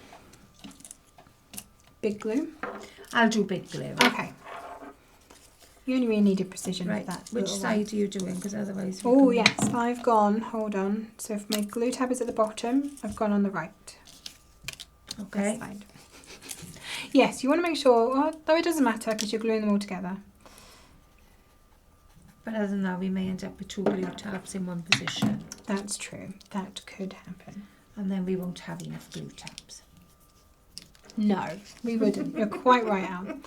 big glue. I'll do big glue. Okay. You only really needed precision Right, for that. which little side one. are you doing? Because otherwise... Oh yes, I've gone, hold on. So if my glue tab is at the bottom, I've gone on the right. Okay. This side. Yes, you want to make sure, well, though it doesn't matter because you're gluing them all together. But other than that, we may end up with 2 glue tabs in one position. That's true. That could happen. And then we won't have enough glue tabs. No, we wouldn't. You're quite right, Al.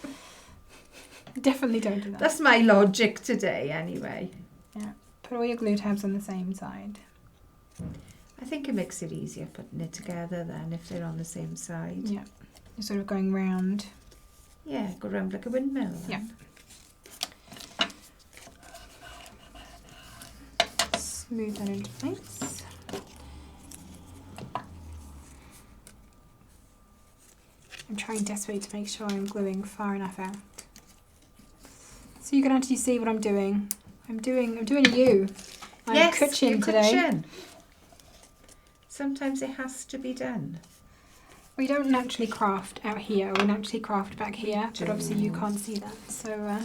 Definitely don't do that. That's my logic today, anyway. Yeah. Put all your glue tabs on the same side. I think it makes it easier putting it together then if they're on the same side. Yeah. You're sort of going round. Yeah, go round like a windmill then. Yeah. Smooth that into place. I'm trying desperately to make sure I'm gluing far enough out. So you can actually see what I'm doing. I'm doing you. I'm Yes, cutching you're today. cutching. Sometimes it has to be done. We don't naturally craft out here, we naturally craft back here, but obviously you do. can't see that. So There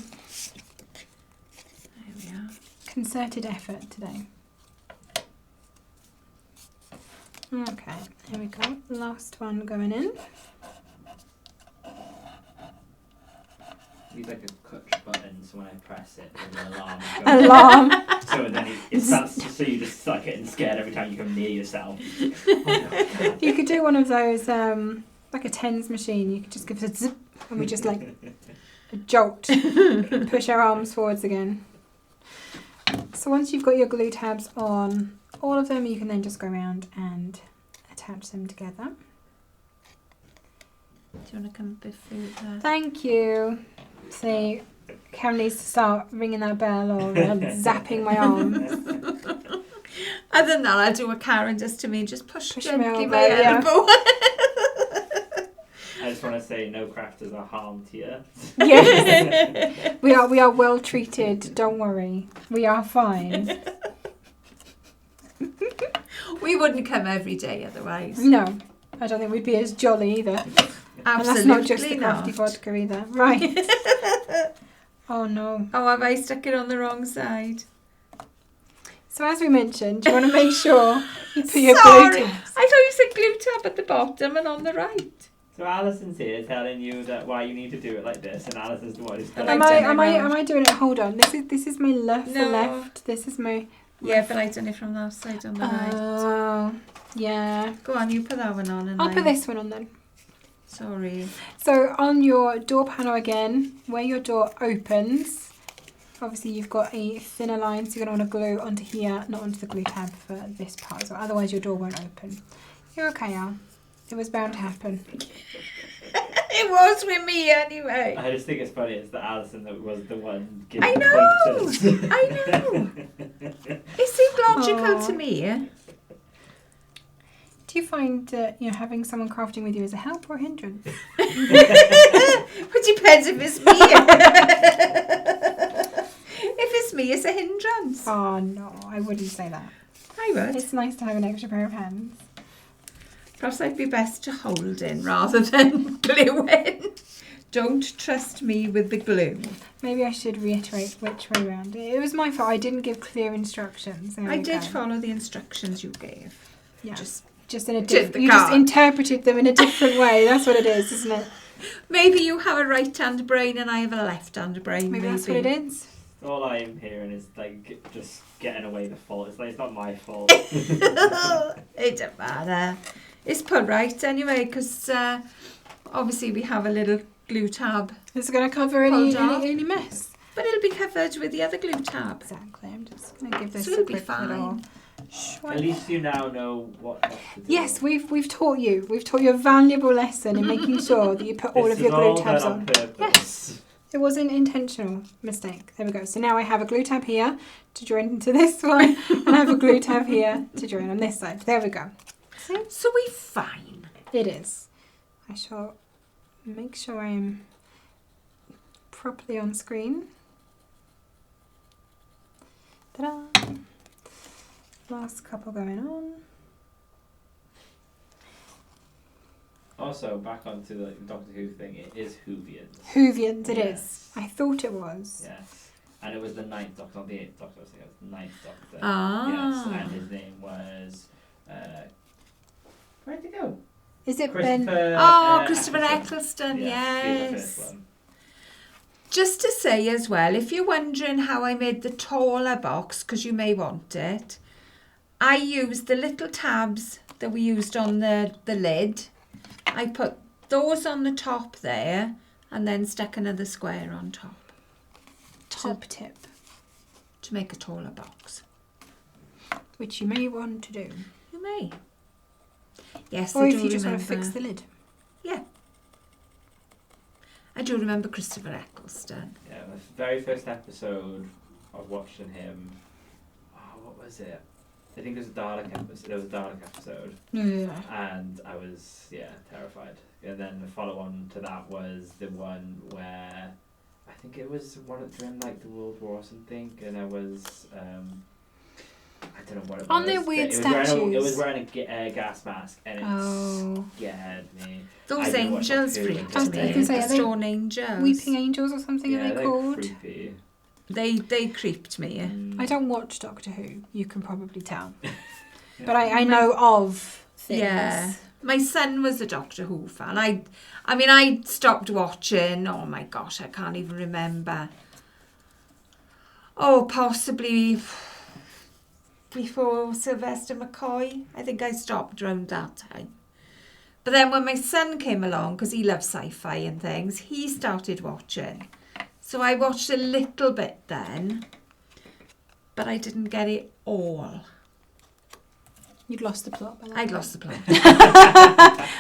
we are. concerted effort today. Okay, here we go. Last one going in. Need like a clutch button, so when I press it, there's an alarm. goes Alarm. off. So then it starts, so you just start getting scared every time you come near yourself. You could do one of those, like a tens machine. You could just give it a zip, and we just like a jolt, push our arms forwards again. So once you've got your glue tabs on all of them, you can then just go around and attach them together. Do you want to come a bit further? Thank you. See, Cam needs to start ringing that bell or zapping my arm. Other than that, I'll do what Karen does to me, just push Push gently me my over, yeah. elbow. I just want to say no crafters are harmed here. Yes, we are well treated. Don't worry, we are fine. We wouldn't come every day otherwise. No, I don't think we'd be as jolly either. And Absolutely that's not just the crafty not. vodka either. Right. Oh no. Oh, have I stuck it on the wrong side? So as we mentioned, you want to make sure you put your Sorry, glue I tabs. thought you said glue tab at the bottom and on the right. So Alison's here telling you that why you need to do it like this, and Alison's the one who's done Am it. I- Am I doing it? Hold on. This is my left. No. The left. This is my. Yeah, but I've done it from that side on the right. Oh, yeah. Go on, you put that one on and I'll put this one on then. Sorry. So on your door panel again, where your door opens, obviously you've got a thinner line, so you're going to want to glue onto here, not onto the glue tab for this part, so otherwise your door won't open. You're okay, Al. It was bound to happen. It was with me anyway. I just think it's funny. It's that Alison that was the one giving I know. pointers. I know. It seemed logical Aw. to me. Do you find having someone crafting with you as a help or a hindrance? It depends if it's me. If it's me, it's a hindrance. Oh no, I wouldn't say that. I would. It's nice to have an extra pair of hands. Perhaps I'd be best to hold in rather than glue in. Don't trust me with the glue. Maybe I should reiterate which way round. It was my fault. I didn't give clear instructions. There I we did go. follow the instructions you gave. Yeah. Just in a Did the you just card. interpreted them in a different way. That's what it is, isn't it? maybe you have a right-hand brain and I have a left-hand brain. Maybe that's what it is. All I'm hearing is like just getting away the fault. It's like it's not my fault. It don't matter. It's put right anyway, because obviously we have a little glue tab, It's going to cover any Hold on. mess. but it'll be covered with the other glue tab. Exactly. I'm just going to give this So a it'll be quick little fine. swipe. At least you now know what not to do. Yes, we've taught you. We've taught you a valuable lesson in making sure that you put all This of your is glue all tabs done on. purpose. Yes. It was an intentional mistake. There we go. So now I have a glue tab here to join into this one, and I have a glue tab here to join on this side. There we go. See? So we're fine. It is. I shall make sure I am properly on screen. Ta-da! Last couple going on. Also, back onto the Doctor Who thing, it is Whovians. Whovians, it Yes. is. I thought it was. Yes. And it was the 9th Doctor, not the 8th Doctor, I was thinking it was the 9th Doctor. Ah. Yes, and his name was... where'd he go? Is it Ben? Christopher Eccleston, He was the yes. first one. Just to say as well, if you're wondering how I made the taller box, because you may want it, I used the little tabs that we used on the lid. I put those on the top there and then stuck another square on top Top tip, to make a taller box. which you may want to do. You may. Yes, Or I if do you just remember. want to fix the lid. I do remember Christopher Eccleston. Yeah, the very first episode of watching him... Oh, what was it? I think it was a Dalek episode. It was a Dalek episode. Yeah. And I was, terrified. And then the follow-on to that was the one where... I think it was during, like, the World War or something. And there was... I don't know what it was. On their but weird it was wearing statues. it was wearing a gas mask. And it Oh. scared me. Those I didn't watch angels Doctor Who freaked until me. I was gonna say, The are they stone angels. Weeping Angels or something are they they're called? creepy. They creeped me. Mm. I don't watch Doctor Who, you can probably tell. Yeah. But I know of things. Yeah. My son was a Doctor Who fan. I mean, I stopped watching. Oh my gosh, I can't even remember. Oh, possibly before Sylvester McCoy. I think I stopped around that time. But then when my son came along, because he loves sci-fi and things, he started watching. So I watched a little bit then, but I didn't get it all. You'd lost the plot. by that I'd point. lost the plot.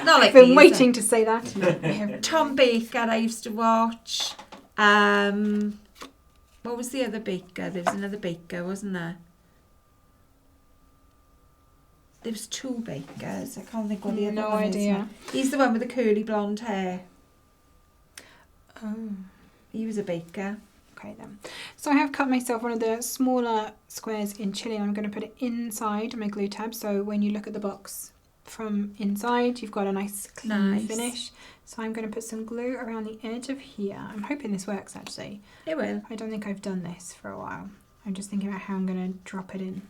Not like I've been me, waiting to say that. Tom Baker I used to watch. What was the other Baker? There was another Baker, wasn't there? There was two Bakers. I can't think what the other No one is idea. now. He's the one with the curly blonde hair. Oh. He was a Baker. Okay then. So I have cut myself one of the smaller squares in chili and I'm going to put it inside my glue tab. So when you look at the box from inside, you've got a nice clean Nice. finish. So I'm going to put some glue around the edge of here. I'm hoping this works actually. It will. I don't think I've done this for a while. I'm just thinking about how I'm going to drop it in.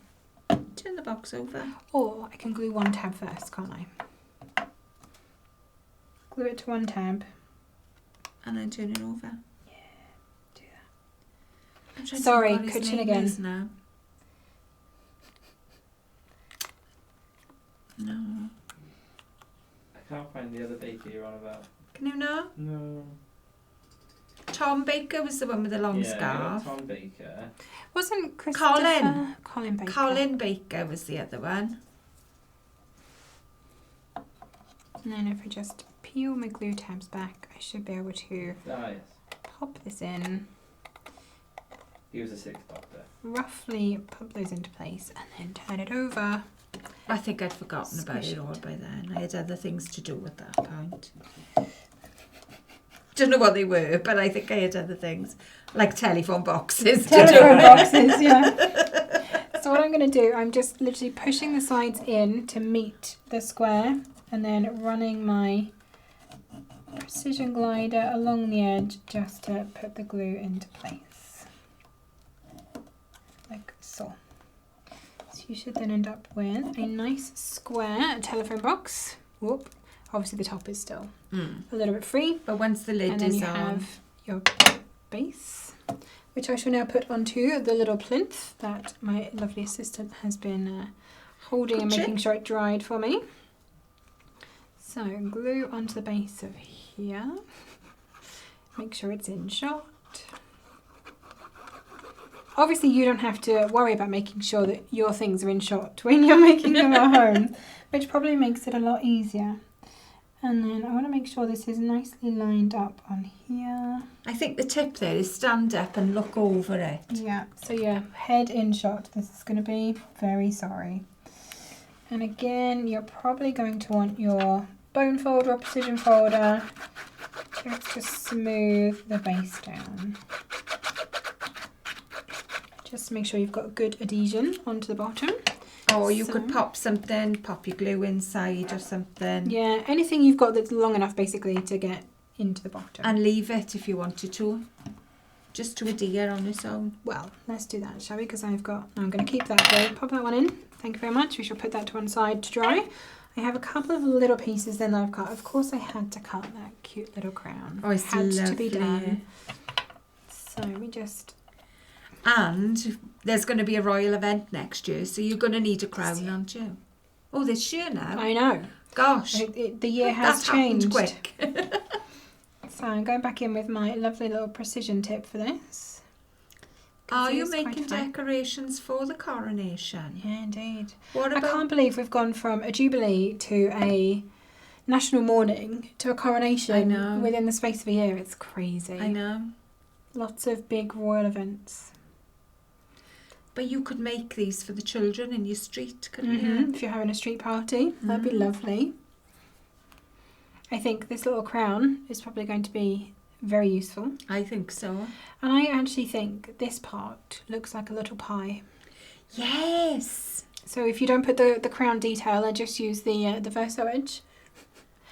Turn the box over. Or I can glue one tab first, can't I? Glue it to one tab. And then turn it over. Do that. I'm trying to Sorry, think what his Kitchen name again. is now. No. I can't find the other Baker you're on about. Can you know? No. Tom Baker was the one with the long yeah, scarf. Tom Baker. Wasn't Colin. Colin Baker. Colin Baker was the other one. And then if I just peel my glue tabs back, I should be able to Ah, yes. pop this in, He was the 6th Doctor. roughly pop those into place, and then turn it over. I think I'd forgotten about Squish it all it. by then. I had other things to do at that point. Don't know what they were, but I think I had other things, like telephone boxes. Telephone boxes, yeah. So what I'm going to do, I'm just literally pushing the sides in to meet the square, and then running my precision glider along the edge just to put the glue into place. Like so. So you should then end up with a nice square telephone box. Whoop. Obviously the top is still a little bit free. But once the lid And then is you on, have your base, which I shall now put onto the little plinth that my lovely assistant has been holding and Gotcha. making sure it dried for me. So glue onto the base of here. Make sure it's in shot. Obviously you don't have to worry about making sure that your things are in shot when you're making them at home, which probably makes it a lot easier. And then I want to make sure this is nicely lined up on here. I think the tip there is stand up and look over it. Yeah, so yeah, head in shot. This is going to be very sorry. And again, you're probably going to want your bone folder or precision folder to smooth the base down. Just to make sure you've got good adhesion onto the bottom. Or you So- could pop your glue inside or something. Yeah, anything you've got that's long enough basically to get into the bottom. And leave it if you wanted to. Just to adhere on its own. Well, let's do that, shall we? Because I'm going to keep that there. Pop that one in. Thank you very much. We shall put that to one side to dry. I have a couple of little pieces then that I've cut. Of course I had to cut that cute little crown. Oh, it's had lovely. to be done. So we just... And there's going to be a royal event next year, so you're going to need a crown, aren't you? Oh, this year now. I know. Gosh. The year has That happened changed. quick. So I'm going back in with my lovely little precision tip for this. Are you It's quite making fun. decorations for the coronation? Yeah, indeed. What I about... can't believe we've gone from a jubilee to a national mourning to a coronation I know. within the space of a year. It's crazy. I know. Lots of big royal events. But you could make these for the children in your street, couldn't Mm-hmm. If you're having a street party, that'd be Mhm. lovely. I think this little crown is probably going to be very useful. you? I think so. And I actually think this part looks like a little pie. Yes. So if you don't put the crown detail and just use the verso edge.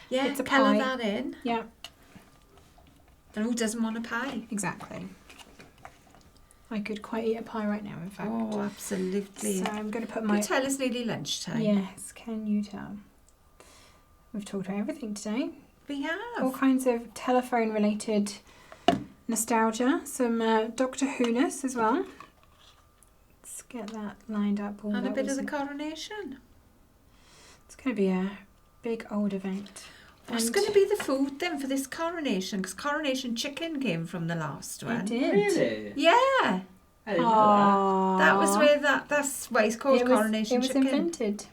Yeah, It's a colour pie. that in. Yeah, And who doesn't want a pie? exactly. I could quite eat a pie right now, in fact. Oh, absolutely. So I'm going to put You my... tell it's nearly lunchtime. Yes, can you tell? We've talked about everything today. We All have. kinds of telephone related nostalgia. Some Doctor Who-ness as well. Let's get that lined up. Oh, And a that bit of was- the coronation. It's going to be a big old event. What's And going to be the food then for this coronation? Because coronation chicken came from the last one. It did. Really? Yeah. I didn't know That was where that's why it's called coronation It was chicken. invented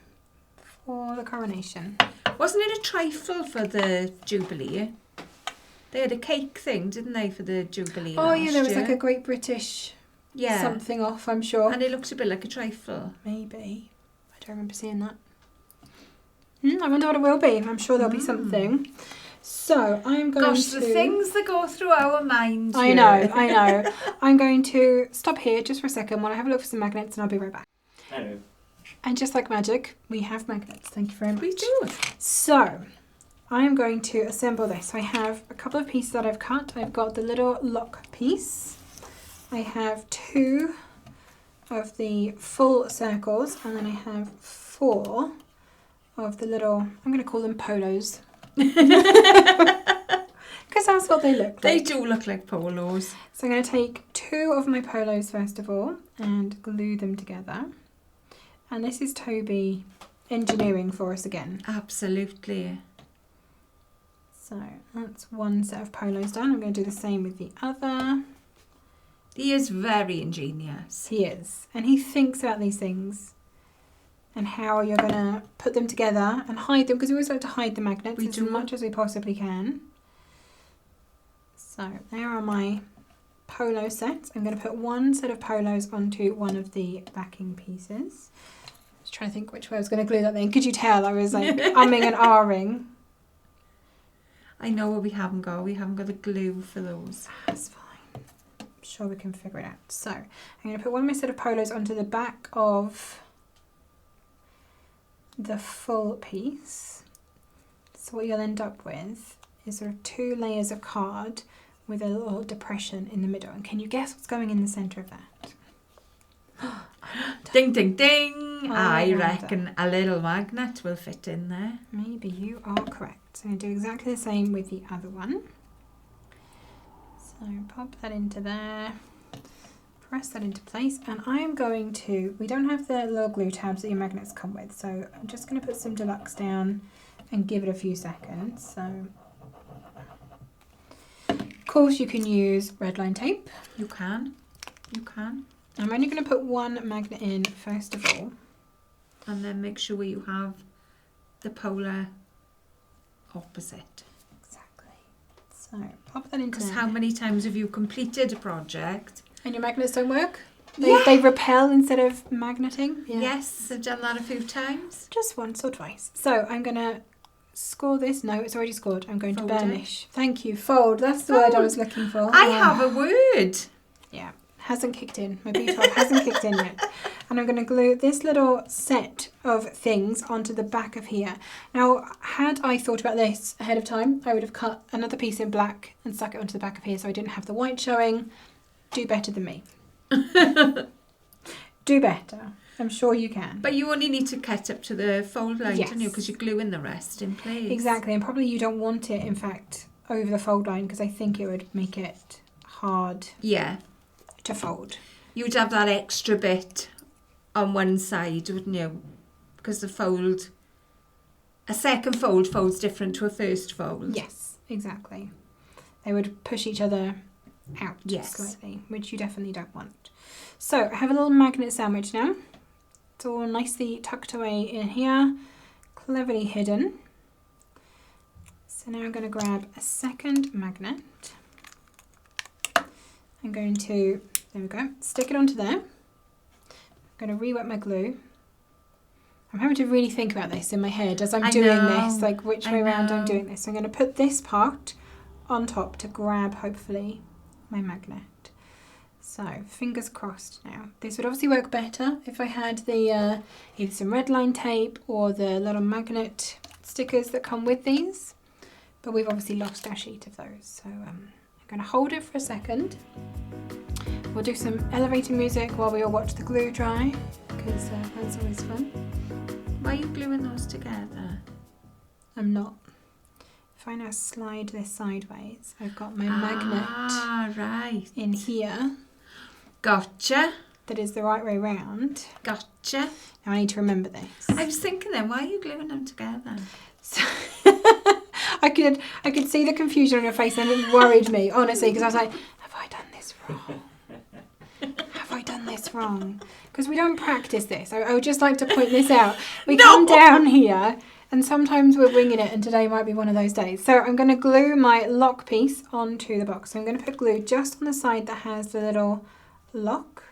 for the coronation. Wasn't it a trifle for the Jubilee? They had a cake thing, didn't they, for the Jubilee Oh last yeah, there was year? like a Great British yeah. something off, I'm sure. And it looked a bit like a trifle. Maybe. I don't remember seeing that. I wonder what it will be. I'm sure there'll be something. So I'm going Gosh, to... the things that go through our minds. I here. know. I'm going to stop here just for a second while I have a look for some magnets and I'll be right back. that. I know. And just like magic, we have magnets. Thank you very much. We do. So, I'm going to assemble this. I have a couple of pieces that I've cut. I've got the little lock piece. I have 2 of the full circles, and then I have 4 of the little, I'm going to call them polos. Because that's what they look They like. do look like polos. So I'm going to take 2 of my polos first of all and glue them together. And this is Toby engineering for us again. Absolutely. So that's one set of polos done. I'm going to do the same with the other. He is very ingenious. He is. And he thinks about these things and how you're going to put them together and hide them, because we always like to hide the magnets We as do. much as we possibly can. So there are my polo sets. I'm going to put one set of polos onto one of the backing pieces. I was trying to think which way I was going to glue that thing. Could you tell I was like umming and ahhing? I know what we haven't got. We haven't got the glue for those. That's fine. I'm sure we can figure it out. So I'm going to put one of my set of polos onto the back of the full piece. So what you'll end up with is sort of 2 layers of card with a little depression in the middle. And can you guess what's going in the centre of that? Ding, ding, ding. I wonder. reckon a little magnet will fit in there. Maybe you are correct. So I'm going to do exactly the same with the other one. So pop that into there. Press that into place, and I am going to, we don't have the little glue tabs that your magnets come with, so I'm just going to put some deluxe down and give it a few seconds. So of course you can use red line tape. You can. You can. I'm only going to put one magnet in first of all. And then make sure you have the polar opposite. Exactly. So pop that into Because there. how many times have you completed a project? And your magnets don't work? Yeah. They repel instead of magneting? Yeah. Yes, I've done that a few times. Just once or twice. So I'm going to score this. No, it's already scored. I'm going Fold to it. burnish. Thank you. Fold. That's the word I was looking for. I Yeah. have a word. Yeah. Hasn't kicked in. My B12 hasn't kicked in yet. And I'm going to glue this little set of things onto the back of here. Now, had I thought about this ahead of time, I would have cut another piece in black and stuck it onto the back of here so I didn't have the white showing. Do better than me. Do better. I'm sure you can. But you only need to cut up to the fold line, don't you? Yes. Because you're gluing the rest in place. Exactly, and probably you don't want it, in fact, over the fold line because I think it would make it hard Yeah. to fold. You'd have that extra bit on one side, wouldn't you? Because the fold, a second fold folds different to a first fold. Yes, exactly. They would push each other out Yes. slightly, which you definitely don't want. So I have a little magnet sandwich now. It's all nicely tucked away in here, cleverly hidden. So now I'm going to grab a second magnet. I'm going to, there we go, stick it onto there. I'm going to re-wet my glue. I'm having to really think about this in my head as I'm I doing know, this, like which I way round I'm know. doing this. So I'm going to put this part on top to grab, hopefully, my magnet. So, fingers crossed now. This would obviously work better if I had the either some red line tape or the little magnet stickers that come with these. But we've obviously lost our sheet of those. So I'm going to hold it for a second. We'll do some elevator music while we all watch the glue dry, because that's always fun. Why are you gluing those together? I'm not. If I now slide this sideways, I've got my magnet Ah, right. in here. Gotcha. That is the right way round. Gotcha. Now I need to remember this. I was thinking then, why are you gluing them together? So I could see the confusion on your face and it worried me, honestly, because I was like, have I done this wrong? Have I done this wrong? Because we don't practice this. I would just like to point this out. We No. come down here and sometimes we're winging it, and today might be one of those days. So I'm going to glue my lock piece onto the box. So I'm going to put glue just on the side that has the little lock.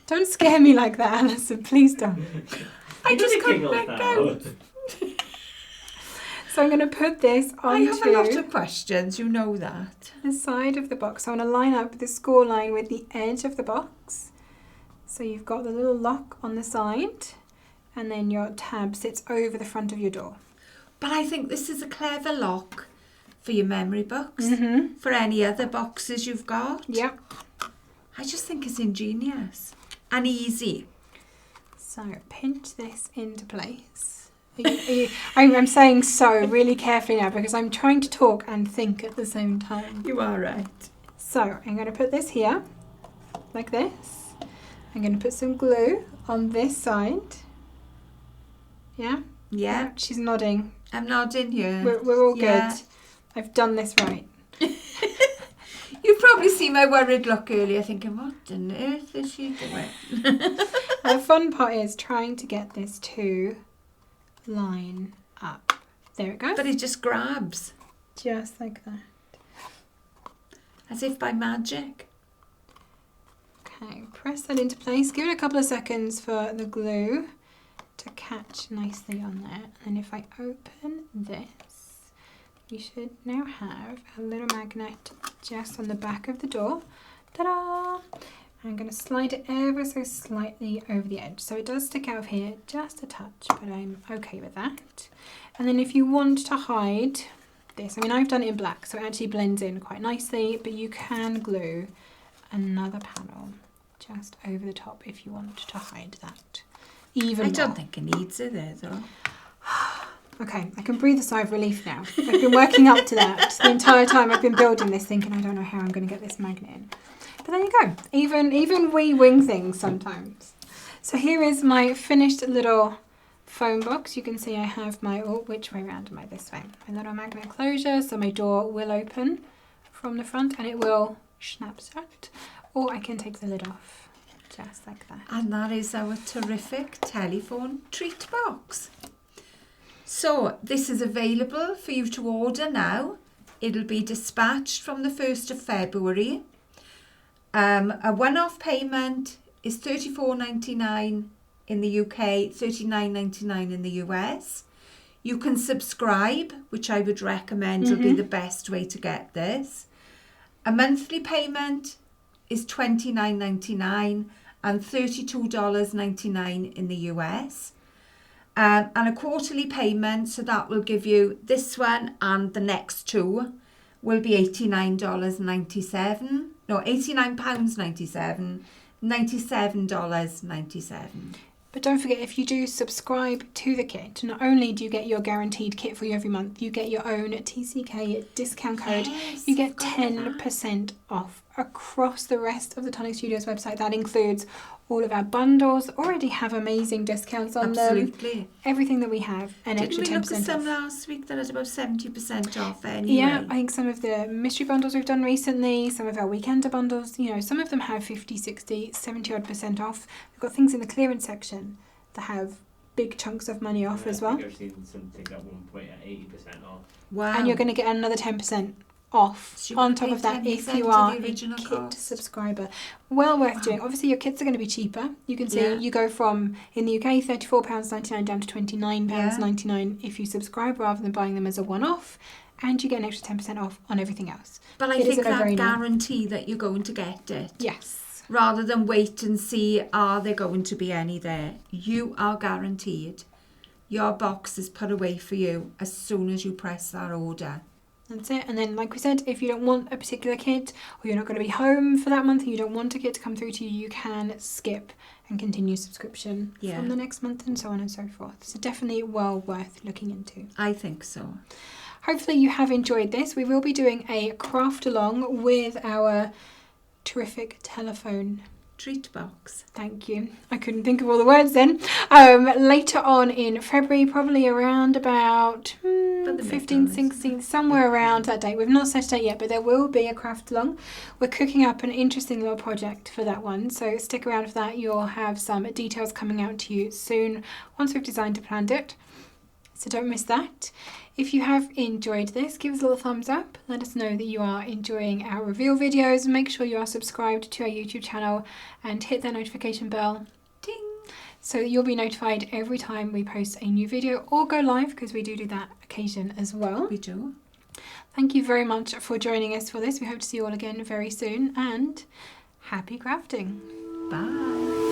Don't scare me like that, Alison. Please don't. I just couldn't Giggles let now. go. So I'm going to put this I have a lot onto of questions, you know that. the side of the box. So I want to line up the score line with the edge of the box. So you've got the little lock on the side, and then your tab sits over the front of your door. But I think this is a clever lock for your memory books, Mm-hmm. for any other boxes you've got. Yep. I just think it's ingenious and easy. So pinch this into place. I'm saying so really carefully now because I'm trying to talk and think at the same time. You are right. So I'm going to put this here, like this. I'm going to put some glue on this side. Yeah? Yeah, She's nodding. I'm nodding here. We're all Yeah. good. I've done this right. You've probably seen my worried look earlier thinking, what on earth is she doing? The fun part is trying to get this to line up. There it goes. But it just grabs, Just like that. as if by magic. Okay, press that into place. Give it a couple of seconds for the glue to catch nicely on there. And if I open this, we should now have a little magnet just on the back of the door. Ta-da! I'm going to slide it ever so slightly over the edge. So it does stick out of here just a touch, but I'm okay with that. And then if you want to hide this, I mean, I've done it in black, so it actually blends in quite nicely, but you can glue another panel just over the top if you want to hide that even I don't more. think it needs it there though. Okay, I can breathe a sigh of relief now. I've been working up to that the entire time I've been building this, thinking I don't know how I'm going to get this magnet in. But there you go. Even we wing things sometimes. So here is my finished little foam box. You can see I have my, oh, which way around am I? This way. My little magnet closure, so my door will open from the front and it will snap shut. Or I can take the lid off, just like that. And that is our terrific telephone treat box. So this is available for you to order now. It'll be dispatched from the 1st of February. A one-off payment is $34.99 in the UK, $39.99 in the US. You can subscribe, which I would recommend will be the best way to get this. A monthly payment is $29.99 and $32.99 in the US. And a quarterly payment, so that will give you this one and the next two, will be £89.97. No, £89.97, $97.97. But don't forget, if you do subscribe to the kit, not only do you get your guaranteed kit for you every month, you get your own TCK discount code. Yes, You get forgot about 10% off across the rest of the Tonic Studios website. That includes all of our bundles, already have amazing discounts on them. Absolutely. Everything that we have, an Didn't extra we look at 10% some off. last week that had about 70% off anyway? Yeah, I think some of the mystery bundles we've done recently, some of our weekender bundles, you know, some of them have 50, 60, 70 odd % off. We've got things in the clearance section that have big chunks of money off as well. I think I've seen something at one point at 80% off. Wow. And you're going to get another 10% off So you're on gonna top of pay that if 10% you of are the a original kit cost. subscriber. Well worth Wow. doing. Obviously your kits are going to be cheaper. You can see Yeah. you go from, in the UK, £34.99 down to £29.99 if you subscribe rather than buying them as a one-off. And you get an extra 10% off on everything else. But I It is think a that no-brainer. guarantee that you're going to get it. Yes. Rather than wait and see, are there going to be any there? You are guaranteed. Your box is put away for you as soon as you press that order. That's it. And then, like we said, if you don't want a particular kit or you're not going to be home for that month and you don't want a kit to come through to you, you can skip and continue subscription Yeah. from the next month and so on and so forth. So definitely well worth looking into. I think so. Hopefully you have enjoyed this. We will be doing a craft along with our terrific telephone. Treat box. Thank you. I couldn't think of all the words then. Later on in February, probably around about About the 15th, middle, 16th, somewhere around that date. We've not set a date yet, but there will be a craft along. We're cooking up an interesting little project for that one, so stick around for that. You'll have some details coming out to you soon once we've designed and planned it. So don't miss that. If you have enjoyed this, give us a little thumbs up. Let us know that you are enjoying our reveal videos. Make sure you are subscribed to our YouTube channel and hit that notification bell Ding. so that you'll be notified every time we post a new video or go live, because we do that occasion as well. We do. Thank you very much for joining us for this. We hope to see you all again very soon, and happy crafting. Bye.